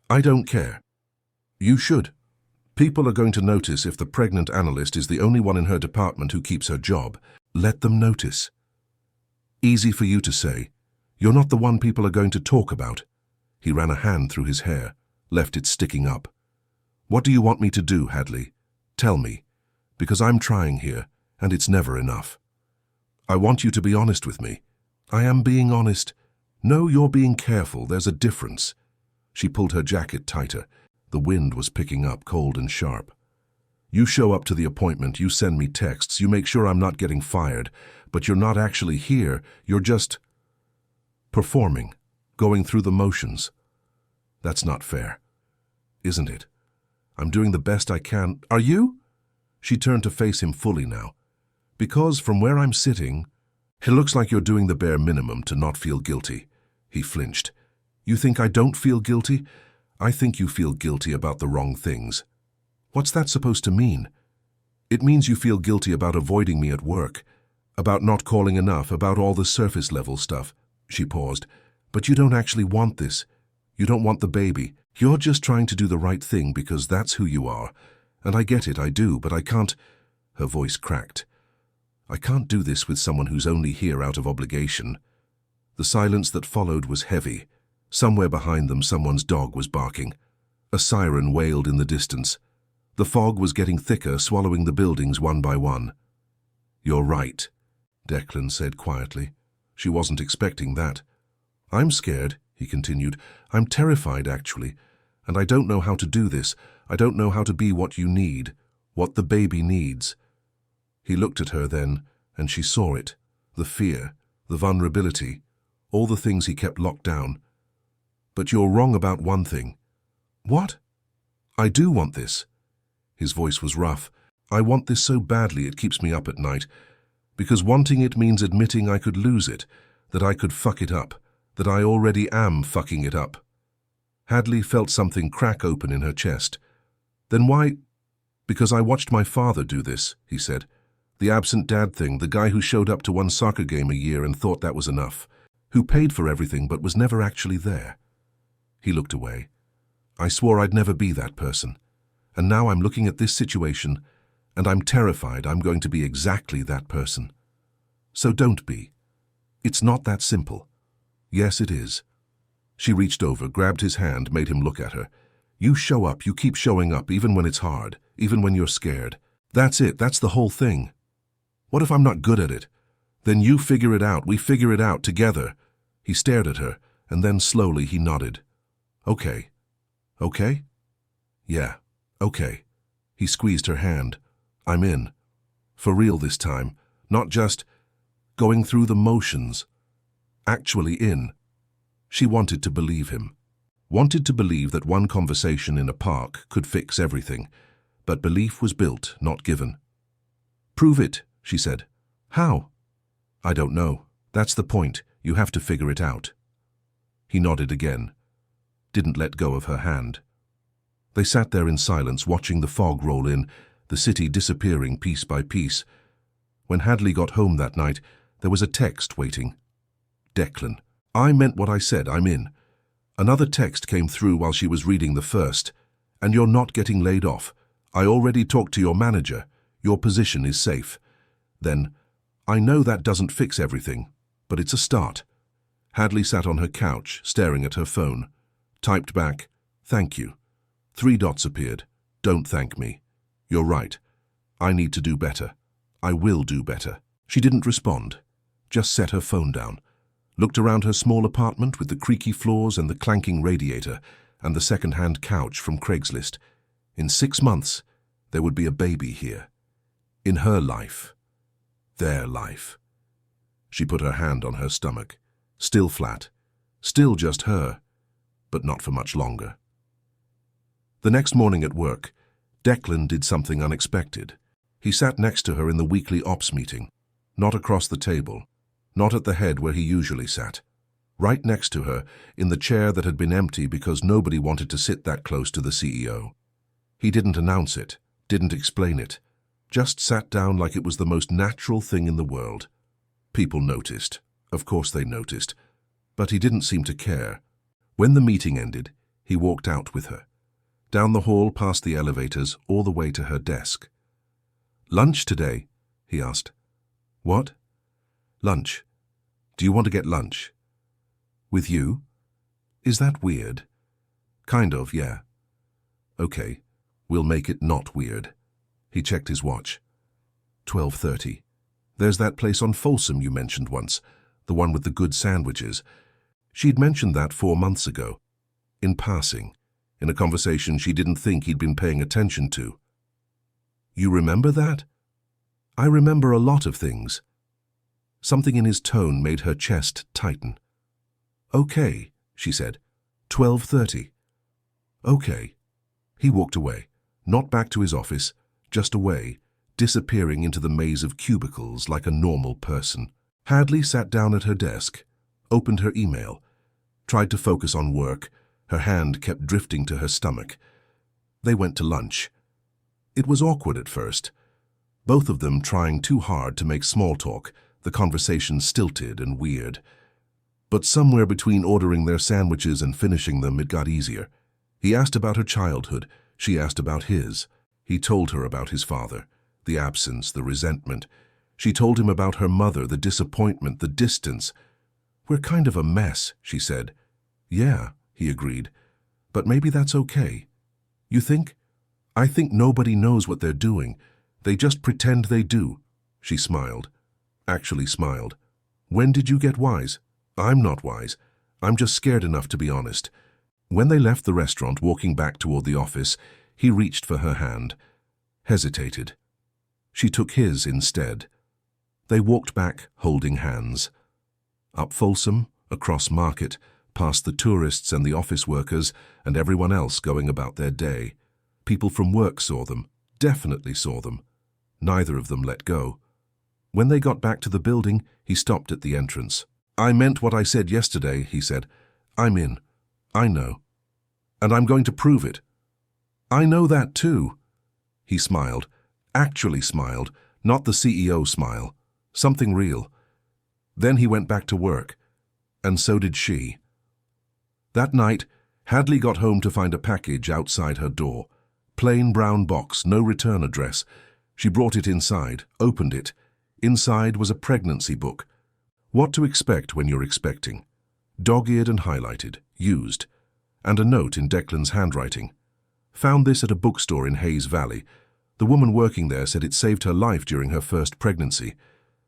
I don't care. You should. People are going to notice if the pregnant analyst is the only one in her department who keeps her job. Let them notice. Easy for you to say. You're not the one people are going to talk about. He ran a hand through his hair, left it sticking up. What do you want me to do, Hadley? Tell me. Because I'm trying here, and it's never enough. I want you to be honest with me. I am being honest. No, you're being careful. There's a difference. She pulled her jacket tighter. The wind was picking up, cold and sharp. You show up to the appointment, you send me texts, you make sure I'm not getting fired, but you're not actually here, you're just performing, going through the motions. That's not fair, isn't it? I'm doing the best I can. Are you? She turned to face him fully now. Because from where I'm sitting, it looks like you're doing the bare minimum to not feel guilty. He flinched. You think I don't feel guilty? I think you feel guilty about the wrong things. What's that supposed to mean? It means you feel guilty about avoiding me at work, about not calling enough, about all the surface-level stuff. She paused. But you don't actually want this. You don't want the baby. You're just trying to do the right thing because that's who you are. And I get it, I do, but I can't. Her voice cracked. I can't do this with someone who's only here out of obligation. The silence that followed was heavy. Somewhere behind them, someone's dog was barking. A siren wailed in the distance. The fog was getting thicker, swallowing the buildings one by one. You're right, Declan said quietly. She wasn't expecting that. I'm scared, he continued. I'm terrified, actually. And I don't know how to do this. I don't know how to be what you need, what the baby needs. He looked at her then, and she saw it. The fear, the vulnerability, all the things he kept locked down. But you're wrong about one thing. What? I do want this. His voice was rough. I want this so badly it keeps me up at night. Because wanting it means admitting I could lose it, that I could fuck it up, that I already am fucking it up. Hadley felt something crack open in her chest. Then why? Because I watched my father do this, he said. The absent dad thing, the guy who showed up to one soccer game a year and thought that was enough, who paid for everything but was never actually there. He looked away. I swore I'd never be that person. And now I'm looking at this situation, and I'm terrified I'm going to be exactly that person. So don't be. It's not that simple. Yes, it is. She reached over, grabbed his hand, made him look at her. You show up, you keep showing up, even when it's hard, even when you're scared. That's it, that's the whole thing. What if I'm not good at it? Then you figure it out, we figure it out together. He stared at her, and then slowly he nodded. Okay. Okay? Yeah, okay. He squeezed her hand. I'm in. For real this time, not just going through the motions. Actually in. She wanted to believe him. Wanted to believe that one conversation in a park could fix everything, but belief was built, not given. Prove it, she said. How? I don't know. That's the point. You have to figure it out. He nodded again. Didn't let go of her hand. They sat there in silence, watching the fog roll in, the city disappearing piece by piece. When Hadley got home that night, there was a text waiting. Declan. I meant what I said, I'm in. Another text came through while she was reading the first. And you're not getting laid off. I already talked to your manager. Your position is safe. Then, I know that doesn't fix everything, but it's a start. Hadley sat on her couch, staring at her phone. Typed back, thank you. 3 dots appeared. Don't thank me. You're right. I need to do better. I will do better. She didn't respond. Just set her phone down. Looked around her small apartment with the creaky floors and the clanking radiator and the second-hand couch from Craigslist. In 6 months, there would be a baby here. In her life. Their life. She put her hand on her stomach. Still flat. Still just her. But not for much longer. The next morning at work, Declan did something unexpected. He sat next to her in the weekly ops meeting. Not across the table. Not at the head where he usually sat. Right next to her, in the chair that had been empty because nobody wanted to sit that close to the CEO. He didn't announce it, didn't explain it, just sat down like it was the most natural thing in the world. People noticed. Of course they noticed. But he didn't seem to care. When the meeting ended, he walked out with her. Down the hall past the elevators, all the way to her desk. Lunch today? He asked. What? Lunch. Do you want to get lunch? With you? Is that weird? Kind of, yeah. Okay, we'll make it not weird. He checked his watch. 12:30. There's that place on Folsom you mentioned once, the one with the good sandwiches. She'd mentioned that 4 months ago. In passing, in a conversation she didn't think he'd been paying attention to. You remember that? I remember a lot of things. Something in his tone made her chest tighten. Okay, she said. 12:30. Okay. He walked away, not back to his office, just away, disappearing into the maze of cubicles like a normal person. Hadley sat down at her desk, opened her email, tried to focus on work. Her hand kept drifting to her stomach. They went to lunch. It was awkward at first. Both of them trying too hard to make small talk, the conversation stilted and weird. But somewhere between ordering their sandwiches and finishing them, it got easier. He asked about her childhood. She asked about his. He told her about his father, the absence, the resentment. She told him about her mother, the disappointment, the distance. We're kind of a mess, she said. Yeah, he agreed. But maybe that's okay. You think? I think nobody knows what they're doing. They just pretend they do. She smiled. Actually smiled. When did you get wise? I'm not wise. I'm just scared enough to be honest. When they left the restaurant, walking back toward the office, he reached for her hand. Hesitated. She took his instead. They walked back, holding hands. Up Folsom, across Market, past the tourists and the office workers and everyone else going about their day. People from work saw them, definitely saw them. Neither of them let go. When they got back to the building, he stopped at the entrance. I meant what I said yesterday, he said. I'm in. I know. And I'm going to prove it. I know that too. He smiled. Actually smiled, not the CEO smile. Something real. Then he went back to work. And so did she. That night, Hadley got home to find a package outside her door. Plain brown box, no return address. She brought it inside, opened it. Inside was a pregnancy book. What to expect when you're expecting. Dog-eared and highlighted, used. And a note in Declan's handwriting. Found this at a bookstore in Hayes Valley. The woman working there said it saved her life during her first pregnancy.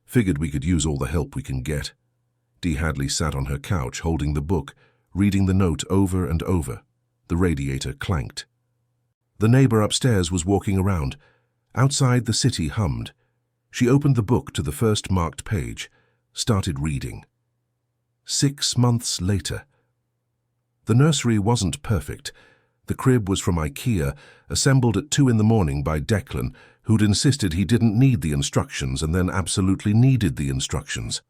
Figured we could use all the help we can get. Dee Hadley sat on her couch holding the book, reading the note over and over. The radiator clanked. The neighbor upstairs was walking around. Outside, the city hummed. She opened the book to the first marked page, started reading. 6 months later. The nursery wasn't perfect. The crib was from IKEA, assembled at 2 in the morning by Declan, who'd insisted he didn't need the instructions and then absolutely needed the instructions.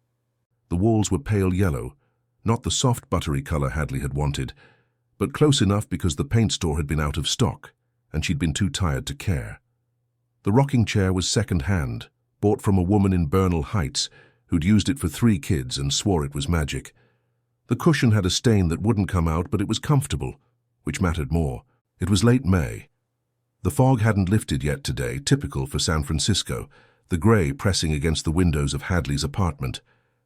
The walls were pale yellow, not the soft buttery color Hadley had wanted, but close enough because the paint store had been out of stock, and she'd been too tired to care. The rocking chair was second-hand, bought from a woman in Bernal Heights, who'd used it for 3 kids and swore it was magic. The cushion had a stain that wouldn't come out, but it was comfortable, which mattered more. It was late May. The fog hadn't lifted yet today, typical for San Francisco, the grey pressing against the windows of Hadley's apartment.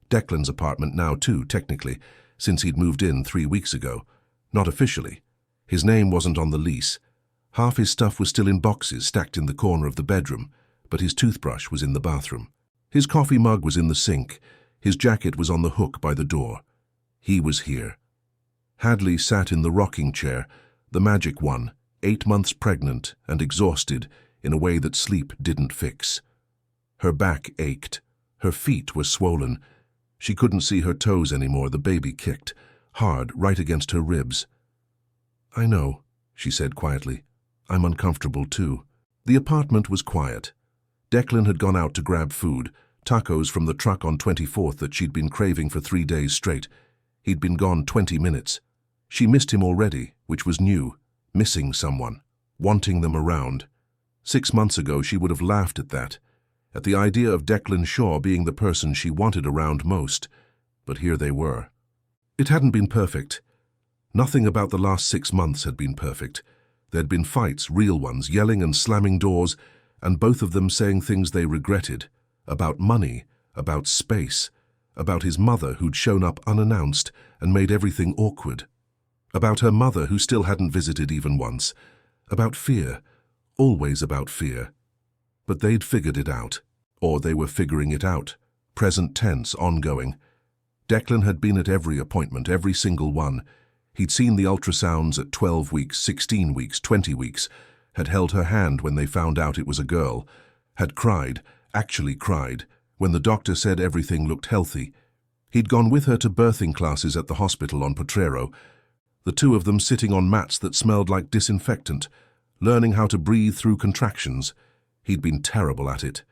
Declan's apartment now too, technically, since he'd moved in 3 weeks ago. Not officially. His name wasn't on the lease. Half his stuff was still in boxes stacked in the corner of the bedroom, but his toothbrush was in the bathroom. His coffee mug was in the sink. His jacket was on the hook by the door. He was here. Hadley sat in the rocking chair, the magic one, 8 months pregnant and exhausted in a way that sleep didn't fix. Her back ached. Her feet were swollen. She couldn't see her toes anymore. The baby kicked, hard, right against her ribs. "I know," she said quietly. "I'm uncomfortable too." The apartment was quiet. Declan had gone out to grab food, tacos from the truck on 24th that she'd been craving for 3 days straight. He'd been gone 20 minutes. She missed him already, which was new. Missing someone. Wanting them around. 6 months ago she would have laughed at that. At the idea of Declan Shaw being the person she wanted around most. But here they were. It hadn't been perfect. Nothing about the last 6 months had been perfect. There'd been fights, real ones, yelling and slamming doors, and both of them saying things they regretted. About money, about space, about his mother who'd shown up unannounced and made everything awkward. About her mother who still hadn't visited even once. About fear. Always about fear. But they'd figured it out. Or they were figuring it out. Present tense, ongoing. Declan had been at every appointment, every single one. He'd seen the ultrasounds at 12 weeks, 16 weeks, 20 weeks, had held her hand when they found out it was a girl, had cried, actually cried, when the doctor said everything looked healthy. He'd gone with her to birthing classes at the hospital on Potrero, the two of them sitting on mats that smelled like disinfectant, learning how to breathe through contractions. He'd been terrible at it.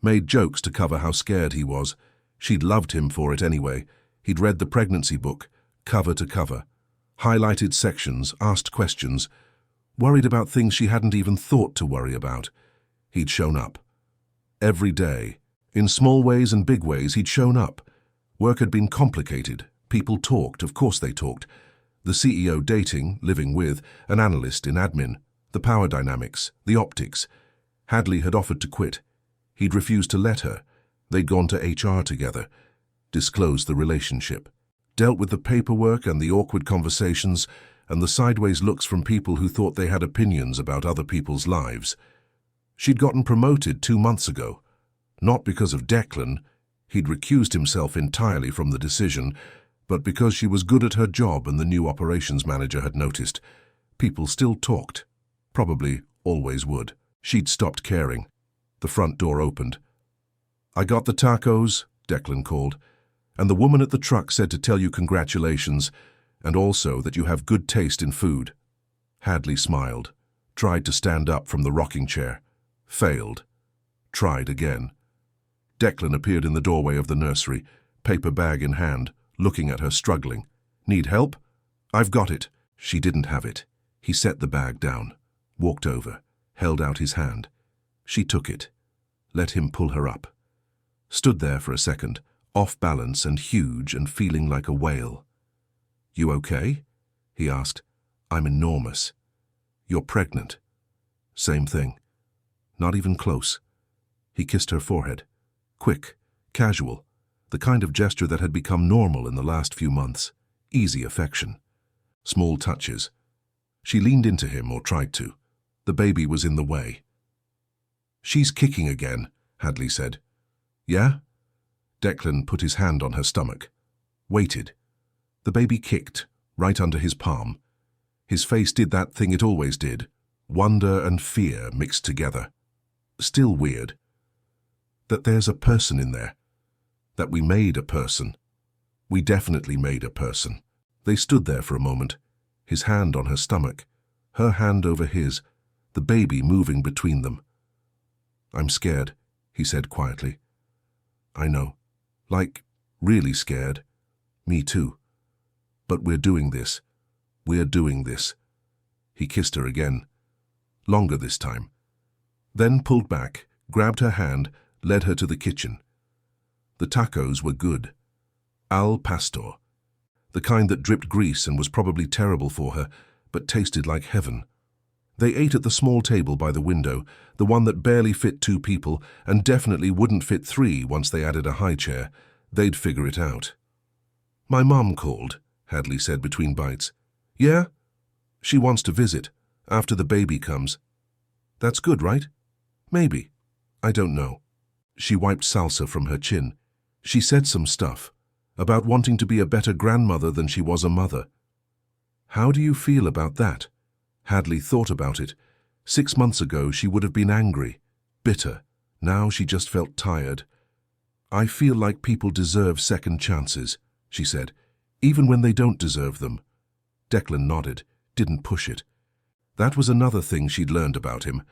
Made jokes to cover how scared he was. She'd loved him for it anyway. He'd read the pregnancy book, cover to cover. Highlighted sections, asked questions, worried about things she hadn't even thought to worry about. He'd shown up. Every day. In small ways and big ways, he'd shown up. Work had been complicated. People talked, of course they talked. The CEO dating, living with, an analyst in admin, the power dynamics, the optics. Hadley had offered to quit. He'd refused to let her. They'd gone to HR together. Disclosed the relationship. Dealt with the paperwork and the awkward conversations and the sideways looks from people who thought they had opinions about other people's lives. She'd gotten promoted 2 months ago. Not because of Declan. He'd recused himself entirely from the decision, but because she was good at her job and the new operations manager had noticed. People still talked. Probably always would. She'd stopped caring. The front door opened. "I got the tacos," Declan called, "and the woman at the truck said to tell you congratulations, and also that you have good taste in food." Hadley smiled, tried to stand up from the rocking chair. Failed. Tried again. Declan appeared in the doorway of the nursery, paper bag in hand, looking at her struggling. "Need help?" "I've got it." She didn't have it. He set the bag down, walked over, held out his hand. She took it, let him pull her up. Stood there for a second, off balance and huge and feeling like a whale. "You okay?" he asked. "I'm enormous." "You're pregnant." "Same thing." Not even close. He kissed her forehead. Quick, casual, the kind of gesture that had become normal in the last few months. Easy affection. Small touches. She leaned into him, or tried to. The baby was in the way. "She's kicking again," Hadley said. "Yeah?" Declan put his hand on her stomach. Waited. The baby kicked, right under his palm. His face did that thing it always did. Wonder and fear mixed together. Still weird. That there's a person in there. That we made a person. We definitely made a person. They stood there for a moment, his hand on her stomach, her hand over his, the baby moving between them. "I'm scared," he said quietly. "I know. Like, really scared. Me too. But we're doing this. We're doing this." He kissed her again. Longer this time. Then pulled back, grabbed her hand, led her to the kitchen. The tacos were good. Al pastor. The kind that dripped grease and was probably terrible for her, but tasted like heaven. They ate at the small table by the window, the one that barely fit 2 people and definitely wouldn't fit 3 once they added a high chair. They'd figure it out. "My mom called," Hadley said between bites. "Yeah? She wants to visit, after the baby comes." "That's good, right?" "Maybe. I don't know." She wiped salsa from her chin. She said some stuff about wanting to be a better grandmother than she was a mother. "How do you feel about that?" Hadley thought about it. 6 months ago she would have been angry, bitter. Now she just felt tired. "I feel like people deserve second chances," she said, "even when they don't deserve them." Declan nodded, didn't push it. That was another thing she'd learned about him.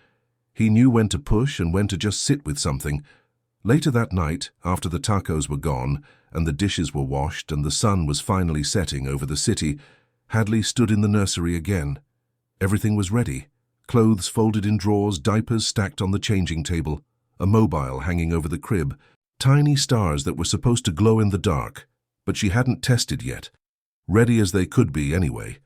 He knew when to push and when to just sit with something. Later that night, after the tacos were gone and the dishes were washed and the sun was finally setting over the city, Hadley stood in the nursery again. Everything was ready. Clothes folded in drawers, diapers stacked on the changing table, a mobile hanging over the crib, tiny stars that were supposed to glow in the dark, but she hadn't tested yet. Ready as they could be anyway.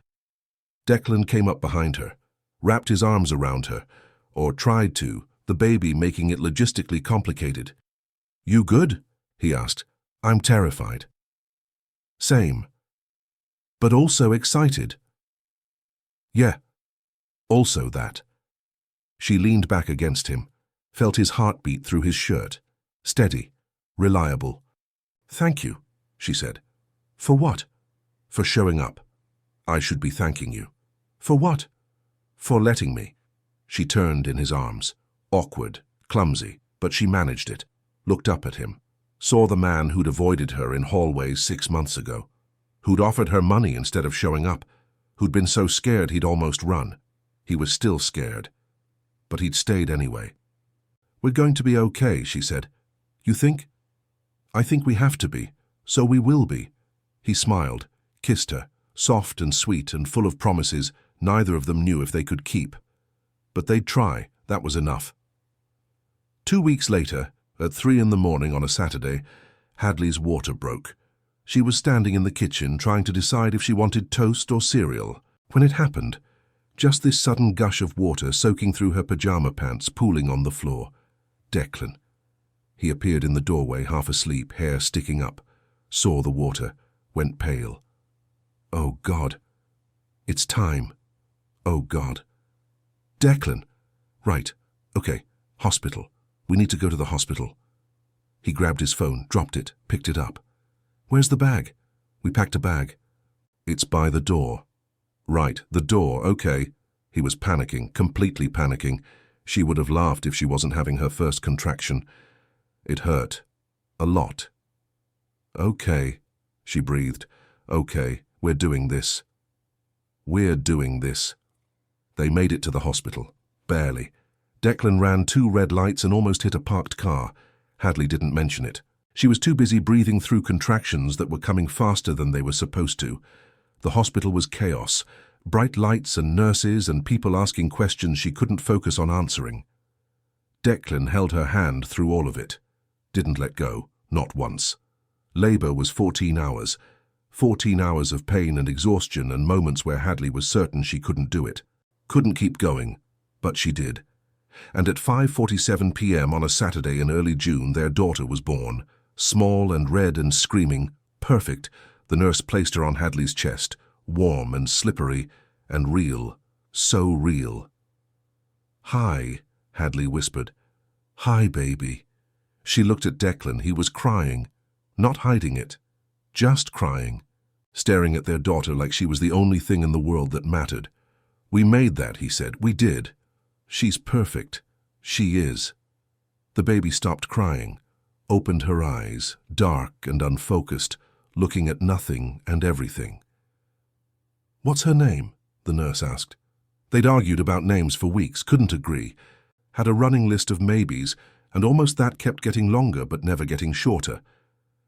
Declan came up behind her, wrapped his arms around her, or tried to, the baby making it logistically complicated. "You good?" he asked. "I'm terrified." "Same. But also excited." "Yeah. Also that." She leaned back against him, felt his heartbeat through his shirt. Steady, reliable. "Thank you," she said. "For what?" "For showing up. I should be thanking you." "For what?" "For letting me." She turned in his arms. Awkward, clumsy, but she managed it. Looked up at him. Saw the man who'd avoided her in hallways 6 months ago. Who'd offered her money instead of showing up. Who'd been so scared he'd almost run. He was still scared. But he'd stayed anyway. "We're going to be okay," she said. "You think?" "I think we have to be. So we will be." He smiled, kissed her, soft and sweet and full of promises neither of them knew if they could keep. But they'd try, that was enough. 2 weeks later, at 3 in the morning on a Saturday, Hadley's water broke. She was standing in the kitchen trying to decide if she wanted toast or cereal, when it happened. Just this sudden gush of water soaking through her pajama pants, pooling on the floor. Declan. He appeared in the doorway, half asleep, hair sticking up. Saw the water, went pale. "Oh, God. It's time. Oh, God." "Declan." "Right. Okay. Hospital. We need to go to the hospital." He grabbed his phone, dropped it, picked it up. "Where's the bag?" "We packed a bag." "It's by the door." "Right, the door, okay." He was panicking, completely panicking. She would have laughed if she wasn't having her first contraction. It hurt. A lot. "Okay," she breathed. "Okay, we're doing this. We're doing this." They made it to the hospital. Barely. Declan ran 2 red lights and almost hit a parked car. Hadley didn't mention it. She was too busy breathing through contractions that were coming faster than they were supposed to. The hospital was chaos. Bright lights and nurses and people asking questions she couldn't focus on answering. Declan held her hand through all of it. Didn't let go, not once. Labor was 14 hours. 14 hours of pain and exhaustion and moments where Hadley was certain she couldn't do it. Couldn't keep going, but she did. And at 5:47 p.m. on a Saturday in early June, their daughter was born. Small and red and screaming, perfect, the nurse placed her on Hadley's chest, warm and slippery and real, so real. "Hi," Hadley whispered. "Hi, baby." She looked at Declan. He was crying, not hiding it, just crying, staring at their daughter like she was the only thing in the world that mattered. "We made that," he said. "We did. She's perfect. She is." The baby stopped crying, opened her eyes, dark and unfocused, looking at nothing and everything. "What's her name?" the nurse asked. They'd argued about names for weeks, couldn't agree, had a running list of maybes, and almost that kept getting longer but never getting shorter.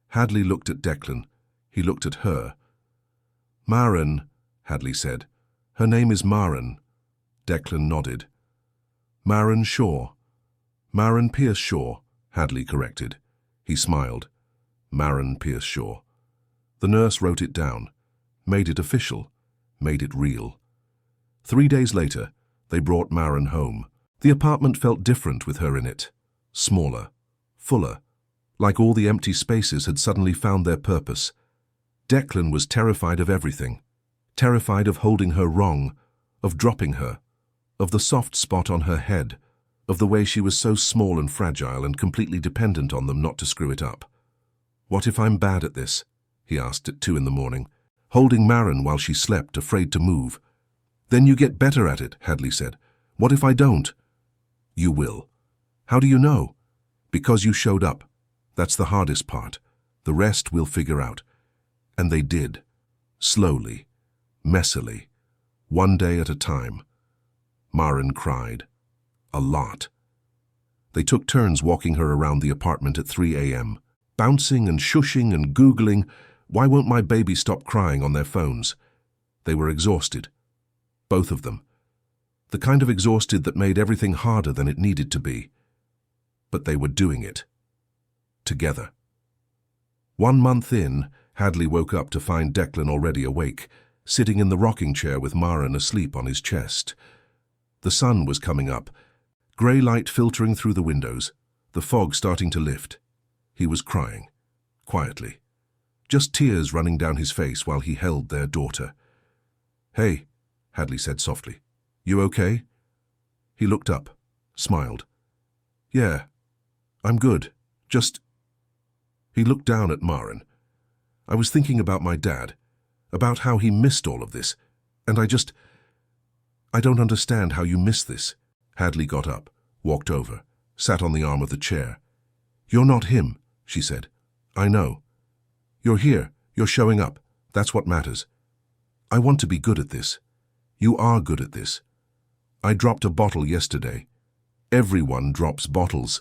Hadley looked at Declan. He looked at her. "Maren," Hadley said. "Her name is Maren." Declan nodded. "Maren Shaw." "Maren Pierce Shaw," Hadley corrected. He smiled. Maren Pierce Shaw. The nurse wrote it down, made it official, made it real. 3 days later, they brought Maren home. The apartment felt different with her in it. Smaller, fuller, like all the empty spaces had suddenly found their purpose. Declan was terrified of everything. Terrified of holding her wrong, of dropping her, of the soft spot on her head, of the way she was so small and fragile and completely dependent on them not to screw it up. "What if I'm bad at this?" he asked at 2 a.m, holding Maren while she slept, afraid to move. "Then you get better at it," Hadley said. "What if I don't?" "You will." "How do you know?" "Because you showed up. That's the hardest part. The rest we'll figure out." And they did. Slowly, messily, one day at a time. Maren cried. A lot. They took turns walking her around the apartment at 3 a.m, bouncing and shushing and Googling, "Why won't my baby stop crying?" on their phones. They were exhausted. Both of them. The kind of exhausted that made everything harder than it needed to be. But they were doing it. Together. 1 month in, Hadley woke up to find Declan already awake, sitting in the rocking chair with Maren asleep on his chest. The sun was coming up, grey light filtering through the windows, the fog starting to lift. He was crying, quietly. Just tears running down his face while he held their daughter. "Hey," Hadley said softly. "You okay?" He looked up, smiled. "Yeah, I'm good. Just..." He looked down at Maren. "I was thinking about my dad, about how he missed all of this, and I don't understand how you missed this." Hadley got up, walked over, sat on the arm of the chair. "You're not him," she said. "I know. You're here, you're showing up. That's what matters. I want to be good at this. You are good at this. I dropped a bottle yesterday. Everyone drops bottles.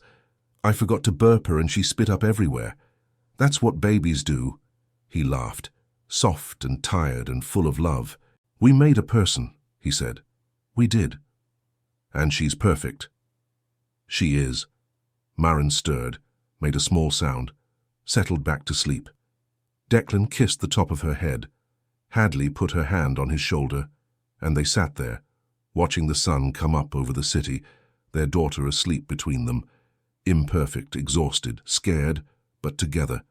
I forgot to burp her and she spit up everywhere. That's what babies do." He laughed, soft and tired and full of love. "We made a person," he said. "We did. And she's perfect." "She is." Maren stirred, made a small sound, settled back to sleep. Declan kissed the top of her head. Hadley put her hand on his shoulder, and they sat there, watching the sun come up over the city, their daughter asleep between them, imperfect, exhausted, scared, but together.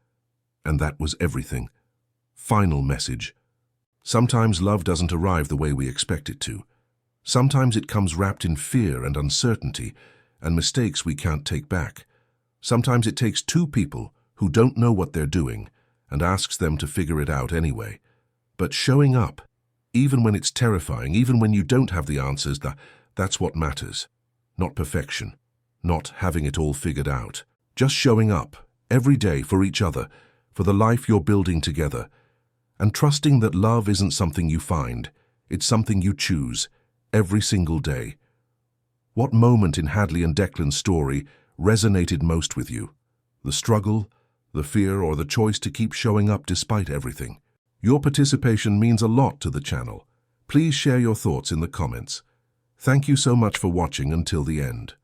And that was everything. Final message. Sometimes love doesn't arrive the way we expect it to. Sometimes it comes wrapped in fear and uncertainty and mistakes we can't take back. Sometimes it takes two people who don't know what they're doing and asks them to figure it out anyway. But showing up, even when it's terrifying, even when you don't have the answers, that's what matters. Not perfection, not having it all figured out. Just showing up, every day for each other, for the life you're building together, and trusting that love isn't something you find, it's something you choose, every single day. What moment in Hadley and Declan's story resonated most with you? The struggle, the fear, or the choice to keep showing up despite everything? Your participation means a lot to the channel. Please share your thoughts in the comments. Thank you so much for watching until the end.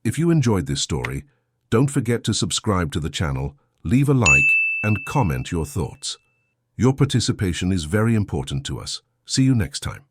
If you enjoyed this story, don't forget to subscribe to the channel, leave a like, and comment your thoughts. Your participation is very important to us. See you next time.